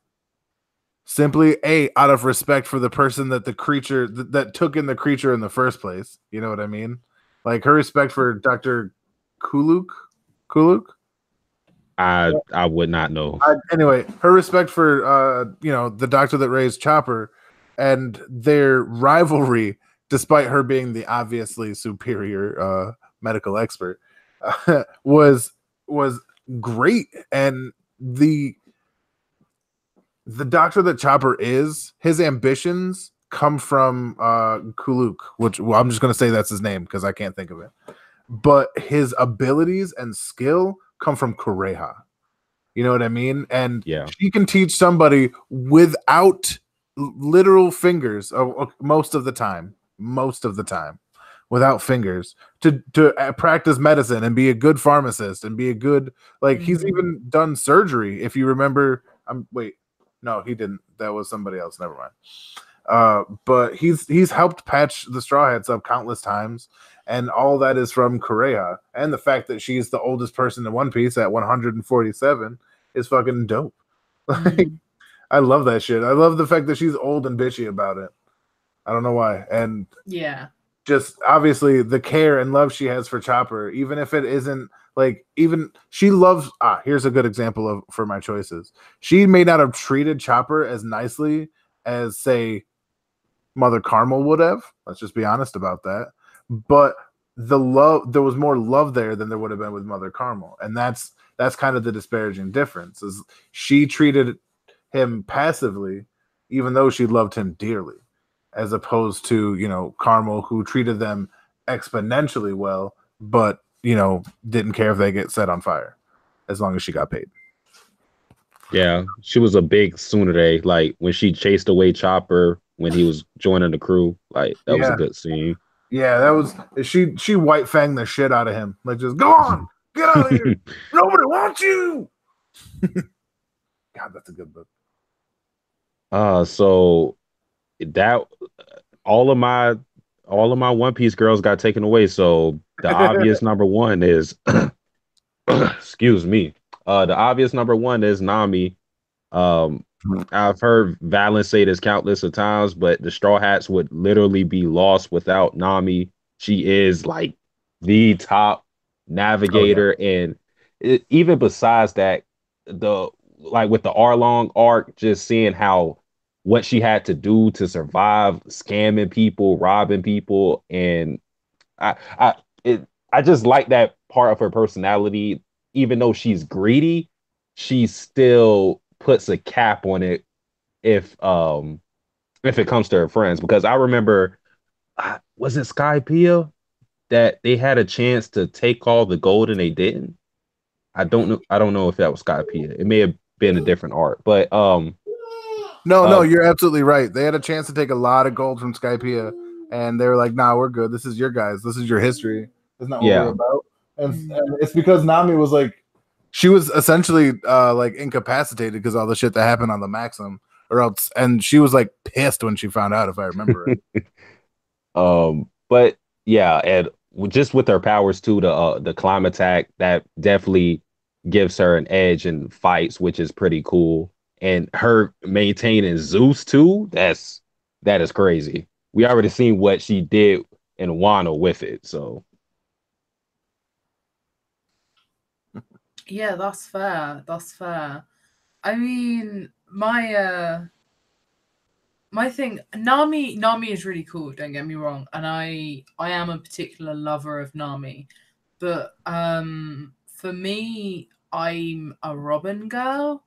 simply out of respect for the person that the creature that took in the creature in the first place. You know what I mean? Like her respect for Dr. Kuluk. Kuluk? I would not know. Anyway, her respect for the doctor that raised Chopper and their rivalry, despite her being the obviously superior medical expert, was great. And the doctor that Chopper is, his ambitions come from Kuluk, which I'm just going to say that's his name because I can't think of it. But his abilities and skill come from Kureha. You know what I mean? And she can teach somebody without literal fingers most of the time, without fingers to practice medicine and be a good pharmacist and be a good, he's even done surgery. If you remember, no, he didn't. That was somebody else. Never mind. But he's helped patch the Straw Hats up countless times. And all that is from Kureha. And the fact that she's the oldest person in One Piece at 147 is fucking dope. I love that shit. I love the fact that she's old and bitchy about it. I don't know why. And just obviously the care and love she has for Chopper, even if it isn't she loves. Here's a good example for my choices. She may not have treated Chopper as nicely as, say, Mother Carmel would have. Let's just be honest about that. But there was more love there than there would have been with Mother Carmel, and that's kind of the disparaging difference. Is she treated him passively, even though she loved him dearly, as opposed to Carmel, who treated them exponentially well, but didn't care if they get set on fire, as long as she got paid. Yeah, she was a big tsundere. Like when she chased away Chopper when he was joining the crew, that was a good scene. Yeah, that was she white fanged the shit out of him. Just go on, get out of here. Nobody wants you. God, that's a good book. So that all of my One Piece girls got taken away. So the obvious number one is excuse me. The obvious number one is Nami. I've heard Valen say this countless of times, but the Straw Hats would literally be lost without Nami. She is the top navigator, and even besides that, with the Arlong arc, just seeing what she had to do to survive, scamming people, robbing people, and I just like that part of her personality. Even though she's greedy, she still puts a cap on it if it comes to her friends. Because I remember, was it Skypiea that they had a chance to take all the gold and they didn't? I don't know if that was Skypiea. It may have been a different art, but no, you're absolutely right. They had a chance to take a lot of gold from Skypiea, and they were like, "Nah, we're good. This is your guys. This is your history. That's not what we're about." And it's because Nami was she was essentially incapacitated because all the shit that happened on the Maxim, and she was pissed when she found out, if I remember it. But yeah, and just with her powers too, the climb attack, that definitely gives her an edge in fights, which is pretty cool. And her maintaining Zeus too, that is crazy. We already seen what she did in Wano with it, so. Yeah, that's fair. I mean, my thing, Nami is really cool, don't get me wrong, and I am a particular lover of Nami, but for me, I'm a Robin girl,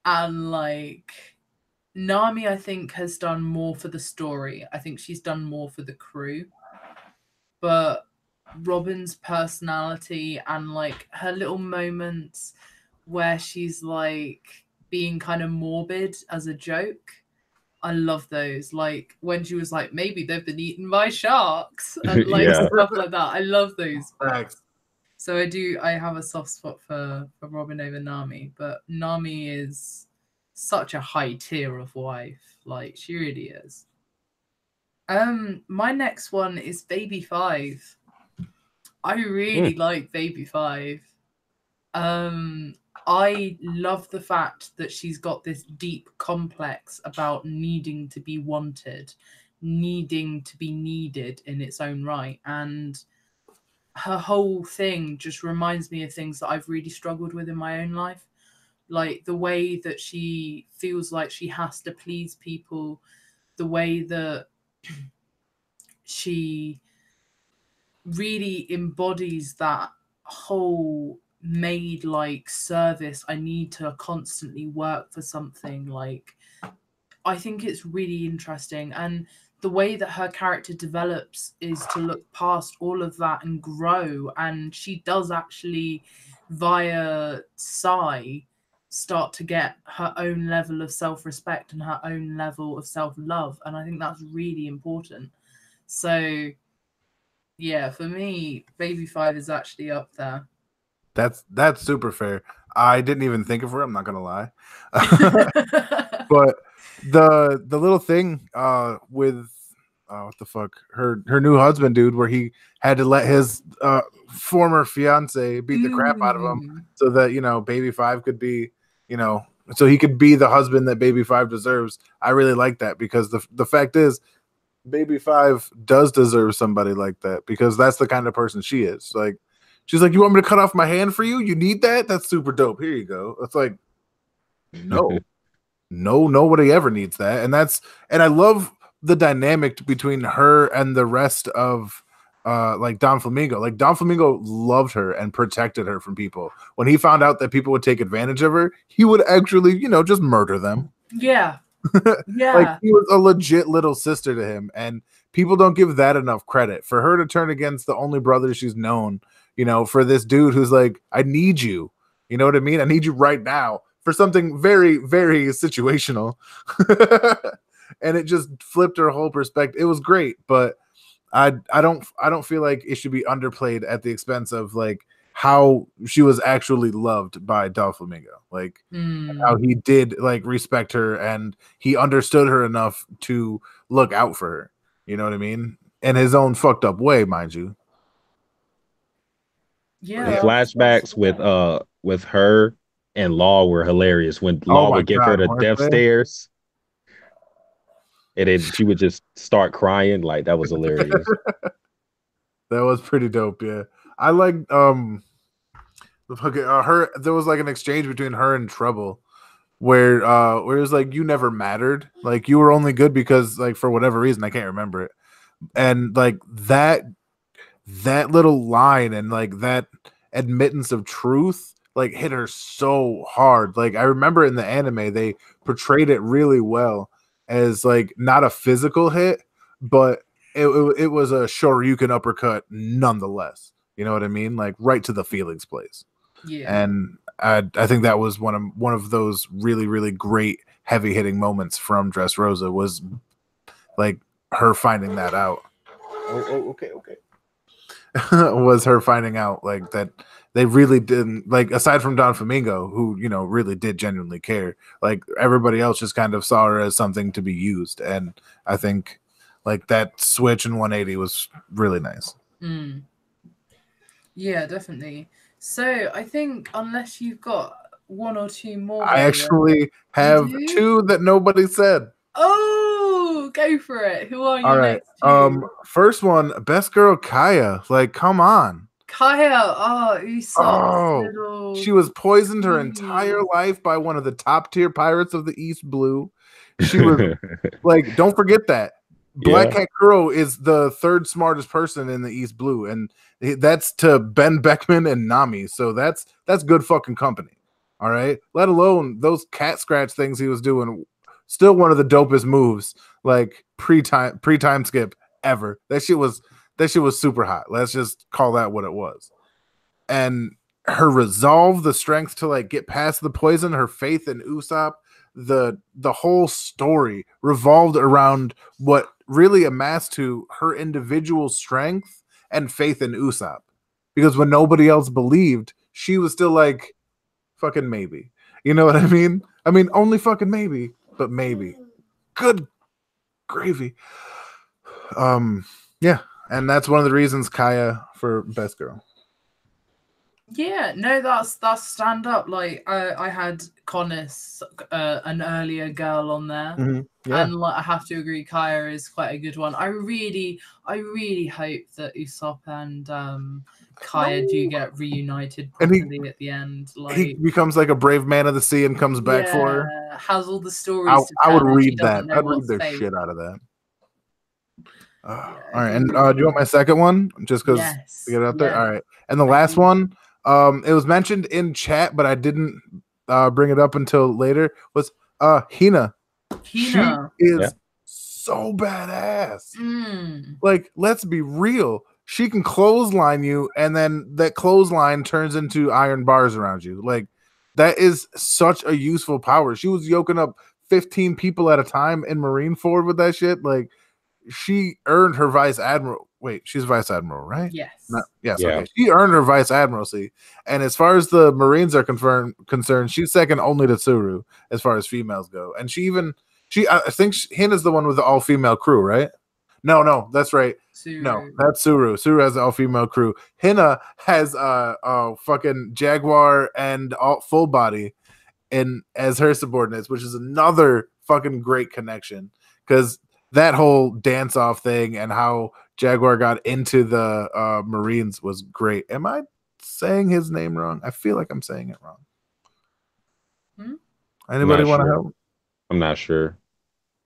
and Nami, I think, has done more for the story. I think she's done more for the crew, but Robin's personality and her little moments where she's being kind of morbid as a joke, I love those. When she was maybe they've been eaten by sharks and stuff like that. I love those. Thanks. So I have a soft spot for Robin over Nami, but Nami is such a high tier of wife. She really is. My next one is Baby 5. I really like Baby 5. I love the fact that she's got this deep complex about needing to be wanted, needing to be needed in its own right. And her whole thing just reminds me of things that I've really struggled with in my own life. Like the way that she feels like she has to please people, the way that she really embodies that whole maid like service. I need to constantly work for something. Like, I think it's really interesting. And the way that her character develops is to look past all of that and grow. And she does actually, via Sai, start to get her own level of self respect and her own level of self love. And I think that's really important. So, yeah, for me, Baby Five is actually up there. That's super fair. I didn't even think of her. I'm not gonna lie, but the little thing with what the fuck, her new husband, dude, where he had to let his former fiance beat the crap out of him so that, you know, Baby Five could be, you know, so he could be the husband that Baby Five deserves. I really like that, because the fact is, Baby Five does deserve somebody like that, because that's the kind of person she is. Like, she's like, you want me to cut off my hand for you? You need that? That's super dope. Here you go. It's like, no, nobody ever needs that. And I love the dynamic between her and the rest of like Don Flamingo. Like, Don Flamingo loved her and protected her from people. When he found out that people would take advantage of her, he would actually, you know, just murder them. Yeah. Yeah. Like, he was a legit little sister to him, and people don't give that enough credit. For her to turn against the only brother she's known, you know, for this dude who's like, I need you. You know what I mean? I need you right now for something very, very situational. And it just flipped her whole perspective. It was great, but I don't feel like it should be underplayed at the expense of like how she was actually loved by Doflamingo. Like, how he did like respect her, and he understood her enough to look out for her. You know what I mean? In his own fucked up way, mind you. Yeah. The flashbacks with her and Law were hilarious. When Law would give her the death stares, and then she would just start crying. Like, that was hilarious. That was pretty dope. Yeah, I like her. There was like an exchange between her and Trouble, where it was like, you never mattered. Like, you were only good because, like, for whatever reason, I can't remember it. And like that little line and like that admittance of truth like hit her so hard. Like, I remember in the anime they portrayed it really well as like not a physical hit, but it was a Shoryuken uppercut nonetheless. You know what I mean? Like, right to the feelings place. Yeah. And I think that was one of those really, really great heavy hitting moments from Dressrosa, was like her finding that out. Okay. Was her finding out like that they really didn't, like, aside from Don Flamingo, who, you know, really did genuinely care, like everybody else just kind of saw her as something to be used. And I think like that switch in 180 was really nice. Yeah, definitely. So I think, unless you've got one or two more, I actually have two that nobody said. Oh, go for it. Who are you? All right. Next first one, best girl Kaya. Like, come on. Kaya. Usopp's she was poisoned her entire life by one of the top tier pirates of the East Blue. She was like, don't forget that. Black Cat Kuro is the third smartest person in the East Blue, and that's to Ben Beckman and Nami. So that's good fucking company. All right. Let alone those cat scratch things he was doing. Still one of the dopest moves, like pre-time skip ever. That shit was super hot. Let's just call that what it was. And her resolve, the strength to like get past the poison, her faith in Usopp, the whole story revolved around what really amassed to her individual strength and faith in Usopp. Because when nobody else believed, she was still like, fucking maybe. You know what I mean? I mean, only fucking maybe, but maybe. Good gravy. Yeah. And that's one of the reasons Kaya for best girl. Yeah, no, that's stand up. Like I had Connis, an earlier girl on there, Yeah. and like I have to agree, Kaya is quite a good one. I really hope that Usopp and Kaya do get reunited And properly at the end. he Like, becomes like a brave man of the sea and comes back for her. has all the stories to I tell, would and she read that. doesn't know I'd read what's the fake. shit out of that. Yeah, all right, and do you want my second one? Just because Yes, to get it out there. yeah. All right, and the last one, it was mentioned in chat, but I didn't bring it up until later. Was Hina? She is so badass. Like, let's be real. She can clothesline you, and then that clothesline turns into iron bars around you. Like, that is such a useful power. She was yoking up 15 people at a time in Marineford with that shit. Like, she earned her vice admiral. Wait, she's vice admiral, right? Yes. Yes. Yeah. Okay. She earned her vice admiralcy, and as far as the Marines are concerned, she's second only to Tsuru as far as females go. And I think Hina's the one with the all female crew, right? No, that's right. Tsuru. No, that's Tsuru. Tsuru has the all female crew. Hina has fucking Jaguar and all full body in as her subordinates, which is another fucking great connection because that whole dance off thing and how Jaguar got into the Marines was great. Am I saying his name wrong? I feel like I'm saying it wrong. Anybody want to help? I'm not sure.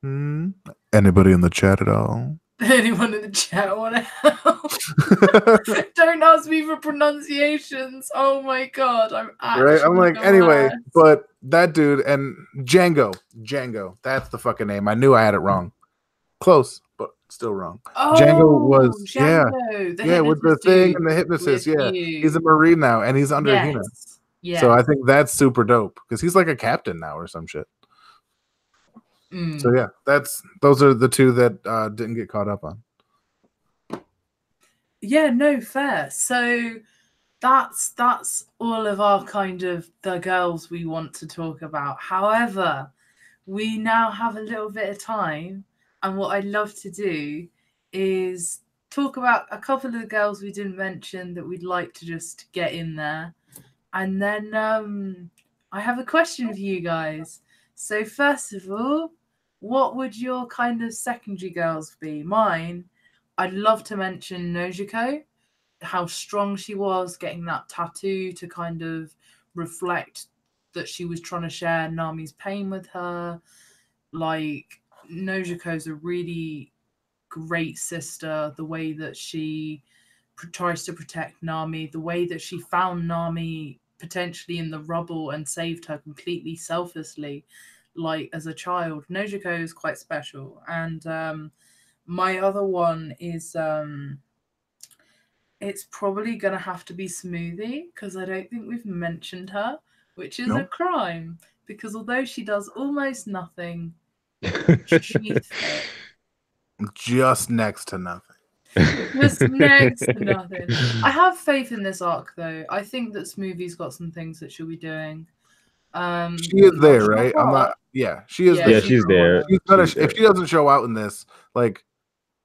Anybody in the chat at all? Anyone in the chat want to help? Don't ask me for pronunciations. Oh my god, I'm actually right. I'm like, anyway, but that dude and Django, that's the fucking name. I knew I had it wrong. Close, but still wrong. Django was with the thing and the hypnotist. Yeah, he's a Marine now, and he's under Hina. Yeah. So I think that's super dope because he's like a captain now or some shit. So yeah, those are the two that didn't get caught up on. Yeah, no, fair. So that's all of our kind of the girls we want to talk about. However, we now have a little bit of time, and what I'd love to do is talk about a couple of the girls we didn't mention that we'd like to just get in there. And then I have a question for you guys. So first of all, what would your kind of secondary girls be? Mine, I'd love to mention Nojiko, how strong she was, getting that tattoo to kind of reflect that she was trying to share Nami's pain with her. Like, Nojiko's a really great sister. The way that she tries to protect Nami, the way that she found Nami potentially in the rubble and saved her completely selflessly, like as a child. Nojiko is quite special. And my other one is it's probably gonna have to be Smoothie, because I don't think we've mentioned her, which is a crime, because although she does almost nothing, she's just next to nothing. Just next to nothing. I have faith in this arc, though. I think that Smoothie's got some things that she'll be doing. She is there, right? I'm not. Yeah, she is. Yeah, she's there. If she doesn't show out in this, like,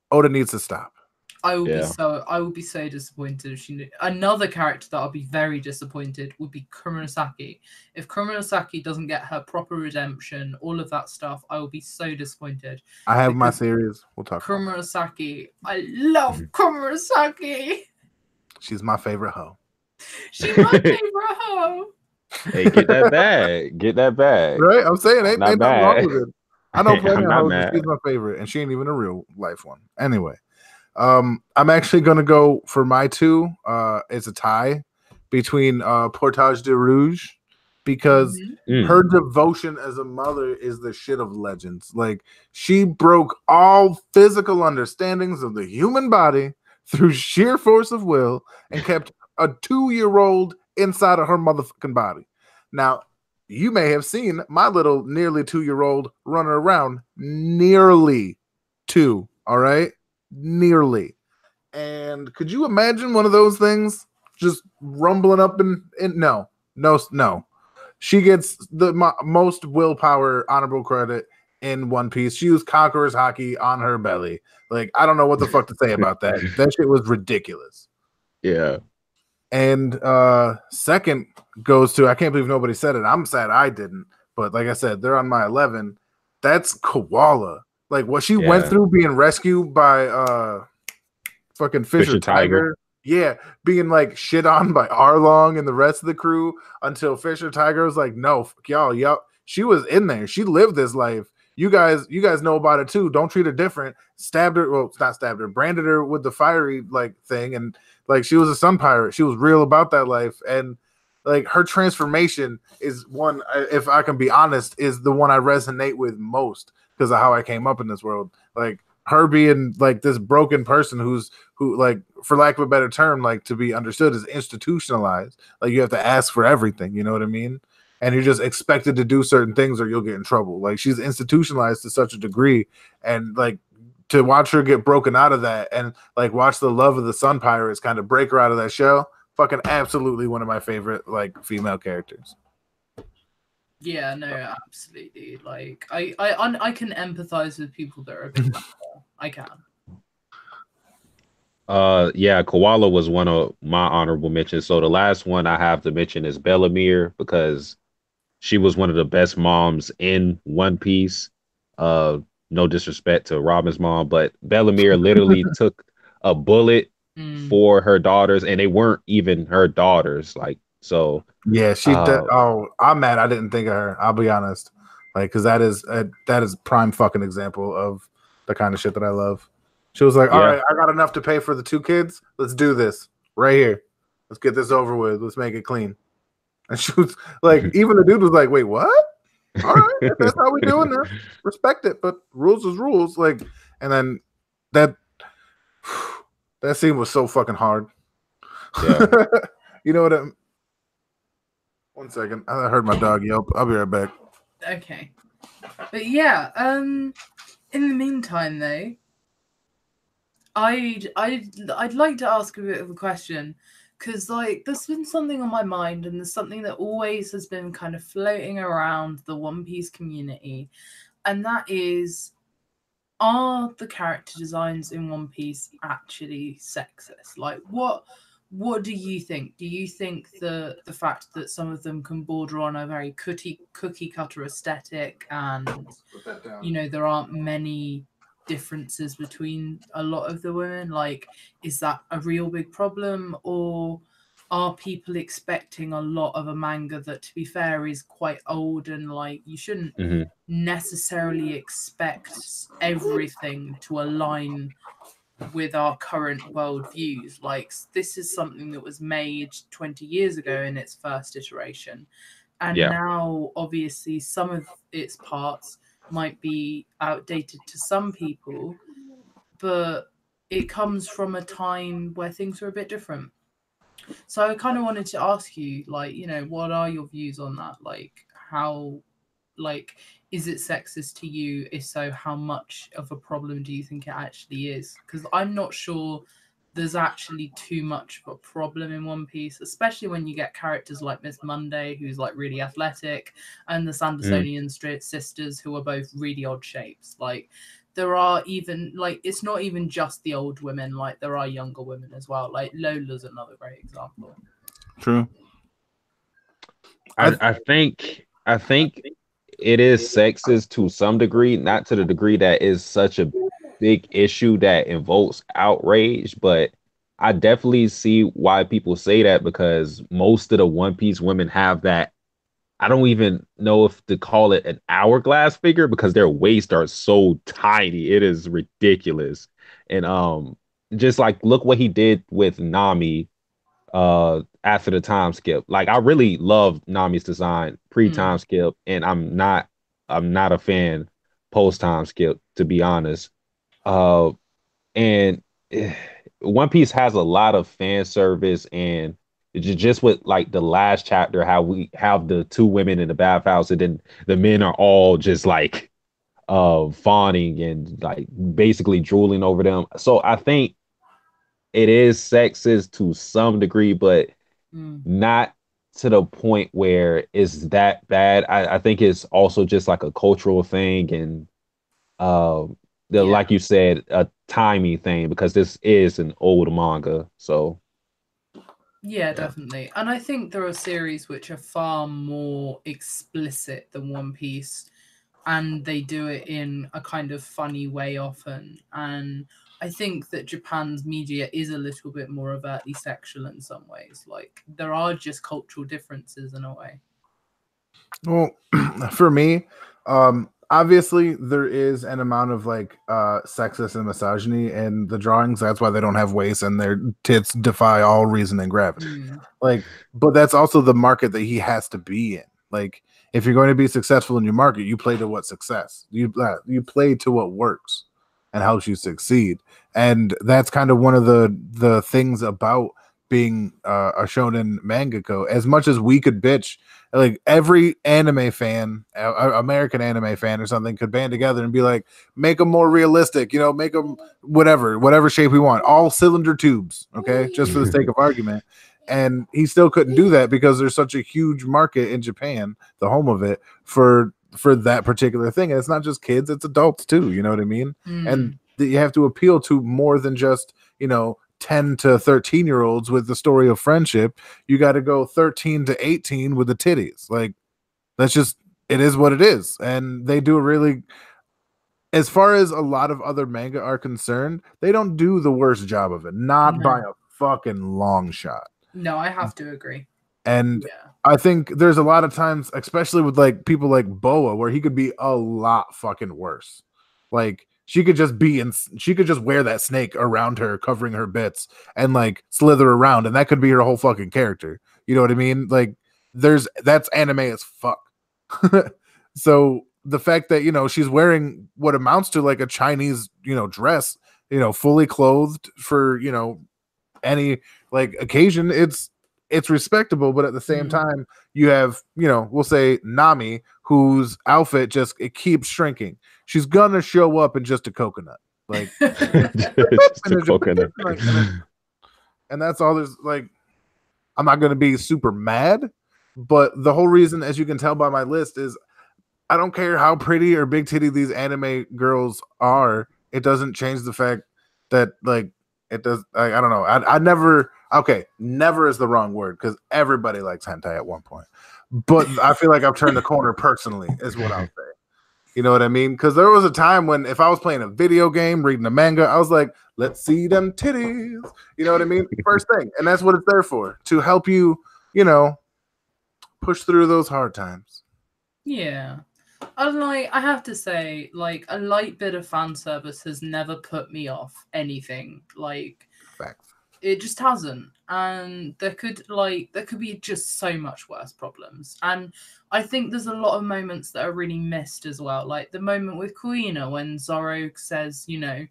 Oda needs to stop. I will be so disappointed if she. Another character that I'll be very disappointed would be Kurosaki. If Kurosaki doesn't get her proper redemption, all of that stuff, I will be so disappointed. I have my theories. We'll talk. Kurosaki, I love Kurosaki. She's my favorite hoe. She's my favorite hoe. Hey, get that bag. Get that bag. Right? I'm saying ain't nothing wrong with it. I don't play her hoes. She's my favorite, and she ain't even a real life one. Anyway. I'm actually gonna go for my two. It's a tie between Portage de Rouge, because her devotion as a mother is the shit of legends. Like, she broke all physical understandings of the human body through sheer force of will and kept a 2-year-old inside of her motherfucking body. Now, you may have seen my little nearly 2-year-old running around, nearly 2. All right. Nearly. And could you imagine one of those things just rumbling up in no. She gets the most willpower honorable credit in One Piece. She used Conqueror's Haki on her belly. Like, I don't know what the fuck to say about that. That shit was ridiculous. Yeah. And second goes to, I can't believe nobody said it. I'm sad I didn't. But like I said, they're on my 11. That's Koala. Like what she went through being rescued by fucking Fisher Tiger. Yeah, being like shit on by Arlong and the rest of the crew until Fisher Tiger was like, no, y'all. She was in there. She lived this life. You guys know about it too. Don't treat her different. Stabbed her. Well, it's not stabbed her. Branded her with the fiery like thing, and like she was a sun pirate. She was real about that life, and like her transformation is one. If I can be honest, is the one I resonate with most because of how I came up in this world. Like her being like this broken person who like, for lack of a better term, like to be understood is institutionalized. Like you have to ask for everything. You know what I mean? And you're just expected to do certain things or you'll get in trouble. Like she's institutionalized to such a degree, and like to watch her get broken out of that and like watch the love of the Sun Pirates kind of break her out of that shell. Fucking absolutely one of my favorite like female characters. Yeah, no, absolutely. Like I can empathize with people that are a bit like that. I can. Yeah, Koala was one of my honorable mentions. So the last one I have to mention is Bellamere because she was one of the best moms in One Piece. No disrespect to Robin's mom, but Bellamere literally took a bullet for her daughters, and they weren't even her daughters. Like, so yeah, I'm mad I didn't think of her. I'll be honest, like, because that is prime fucking example of the kind of shit that I love. She was like, all right, I got enough to pay for the 2 kids. Let's do this right here. Let's get this over with. Let's make it clean. And she was like, even the dude was like, wait, what? All right, if that's how we doing this. Respect it, but rules is rules. Like, and then that scene was so fucking hard. Yeah. You know what? One second. I heard my dog yelp. I'll be right back. Okay. But yeah, in the meantime though, I'd like to ask a bit of a question. Because, like, there's been something on my mind, and there's something that always has been kind of floating around the One Piece community, and that is, are the character designs in One Piece actually sexist? Like, what do you think? Do you think the fact that some of them can border on a very cookie cutter aesthetic, and you know there aren't many differences between a lot of the women, like, is that a real big problem, or are people expecting a lot of a manga that, to be fair, is quite old, and like you shouldn't necessarily expect everything to align with our current world views? Like, this is something that was made 20 years ago in its first iteration, and now obviously some of its parts might be outdated to some people, but it comes from a time where things were a bit different. So I kind of wanted to ask you, like, you know, what are your views on that? Like, how, like, is it sexist to you? If so, how much of a problem do you think it actually is? Because I'm not sure there's actually too much of a problem in One Piece, especially when you get characters like Miss Monday, who's like really athletic, and the Sandersonian sisters, who are both really odd shapes. Like, there are even, like, it's not even just the old women, like, there are younger women as well. Like, Lola's another great example. True. I think it is sexist to some degree, not to the degree that is such a big issue that invokes outrage, but I definitely see why people say that, because most of the One Piece women have that, I don't even know if to call it an hourglass figure, because their waists are so tiny. It is ridiculous. And just like, look what he did with Nami after the time skip. Like, I really love Nami's design pre-time skip, and I'm not a fan post-time skip, to be honest. And One Piece has a lot of fan service, and just with like the last chapter, how we have the 2 women in the bathhouse, and then the men are all just like fawning and like basically drooling over them. So I think it is sexist to some degree, but not to the point where it's that bad. I think it's also just like a cultural thing, and like you said, a timing thing, because this is an old manga. So Yeah, definitely. And I think there are series which are far more explicit than One Piece, and they do it in a kind of funny way often. And I think that Japan's media is a little bit more overtly sexual in some ways. Like, there are just cultural differences in a way. Well, for me, obviously there is an amount of like sexist and misogyny in the drawings. That's why they don't have waist and their tits defy all reason and gravity. Like, but that's also the market that he has to be in. Like, if you're going to be successful in your market, you play to what success. You play to what works and helps you succeed. And that's kind of one of the things about being a shonen mangaka. As much as we could bitch, like every anime fan, American anime fan or something, could band together and be like, make them more realistic, you know, make them whatever shape we want, all cylinder tubes, okay, just for the sake of argument. And he still couldn't do that because there's such a huge market in Japan, the home of it, for that particular thing. And it's not just kids, it's adults too, you know what I mean? And you have to appeal to more than just, you know, 10 to 13-year-olds with the story of friendship. You got to go 13 to 18 with the titties. Like, that's just, it is what it is. And they do a really, as far as a lot of other manga are concerned, they don't do the worst job of it. Not by a fucking long shot. No, I have to agree. And I think there's a lot of times, especially with like people like Boa, where he could be a lot fucking worse. Like, she could just wear that snake around her, covering her bits, and like slither around, and that could be her whole fucking character. You know what I mean? Like, that's anime as fuck. So the fact that, you know, she's wearing what amounts to like a Chinese, you know, dress, you know, fully clothed for, you know, any like occasion, it's respectable. But at the same time, you have, you know, we'll say Nami, whose outfit just, it keeps shrinking. She's gonna show up in just a coconut, like just a coconut. And that's all there's. Like, I'm not gonna be super mad, but the whole reason, as you can tell by my list, is I don't care how pretty or big titty these anime girls are. It doesn't change the fact that, like, it does. I don't know. I never. Okay, never is the wrong word, because everybody likes hentai at one point. But I feel like I've turned the corner personally, is what I'll say. You know what I mean? Because there was a time when if I was playing a video game, reading a manga, I was like, let's see them titties. You know what I mean? First thing. And that's what it's there for, to help you, you know, push through those hard times. Yeah. I have to say, like, a light bit of fan service has never put me off anything. Like, facts. It just hasn't. And there could be just so much worse problems. And I think there's a lot of moments that are really missed as well. Like the moment with Corinna when Zoro says, you know,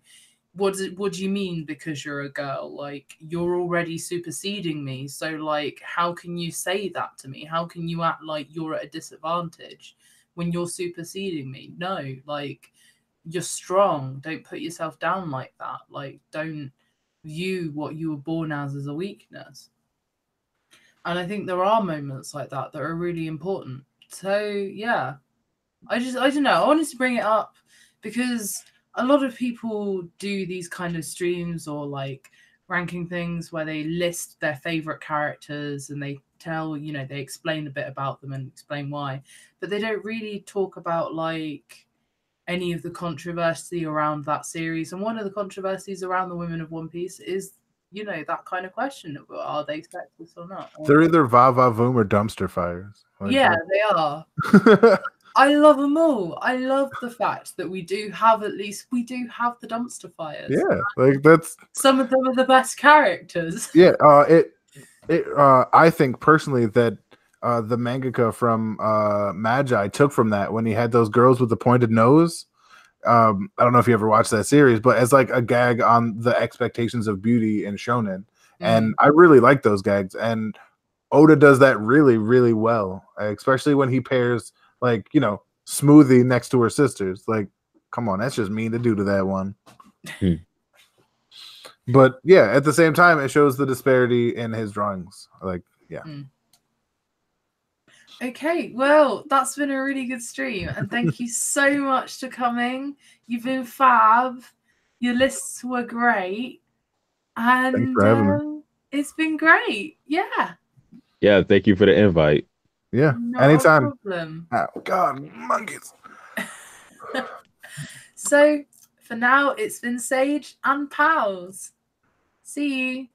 what do you mean because you're a girl? Like, you're already superseding me. So, like, how can you say that to me? How can you act like you're at a disadvantage when you're superseding me? No, like, you're strong. Don't put yourself down like that. Like, don't view what you were born as a weakness. And I think there are moments like that that are really important. So yeah, I don't know. I wanted to bring it up because a lot of people do these kind of streams or like ranking things where they list their favorite characters and they tell, you know, they explain a bit about them and explain why, but they don't really talk about like any of the controversy around that series. And one of the controversies around the women of One Piece is, you know, that kind of question of are they sexist or not? They're either va-va-voom or dumpster fires. Like, yeah, they are. I love them all. I love the fact that we do have the dumpster fires. Yeah, like that's some of them are the best characters. Yeah, I think personally that the mangaka from Magi took from that when he had those girls with the pointed nose. I don't know if you ever watched that series, but as like a gag on the expectations of beauty in shonen, and I really like those gags. And Oda does that really, really well, especially when he pairs like, you know, Smoothie next to her sisters. Like, come on, that's just mean to do to that one. But yeah, at the same time, it shows the disparity in his drawings. Like, yeah. Okay, well, that's been a really good stream, and thank you so much for coming. You've been fab. Your lists were great, and thanks for having me. It's been great. Yeah. Yeah, thank you for the invite. Yeah, Not anytime. a problem. Oh, God, monkeys. So for now, it's been Sage and Pals. See you.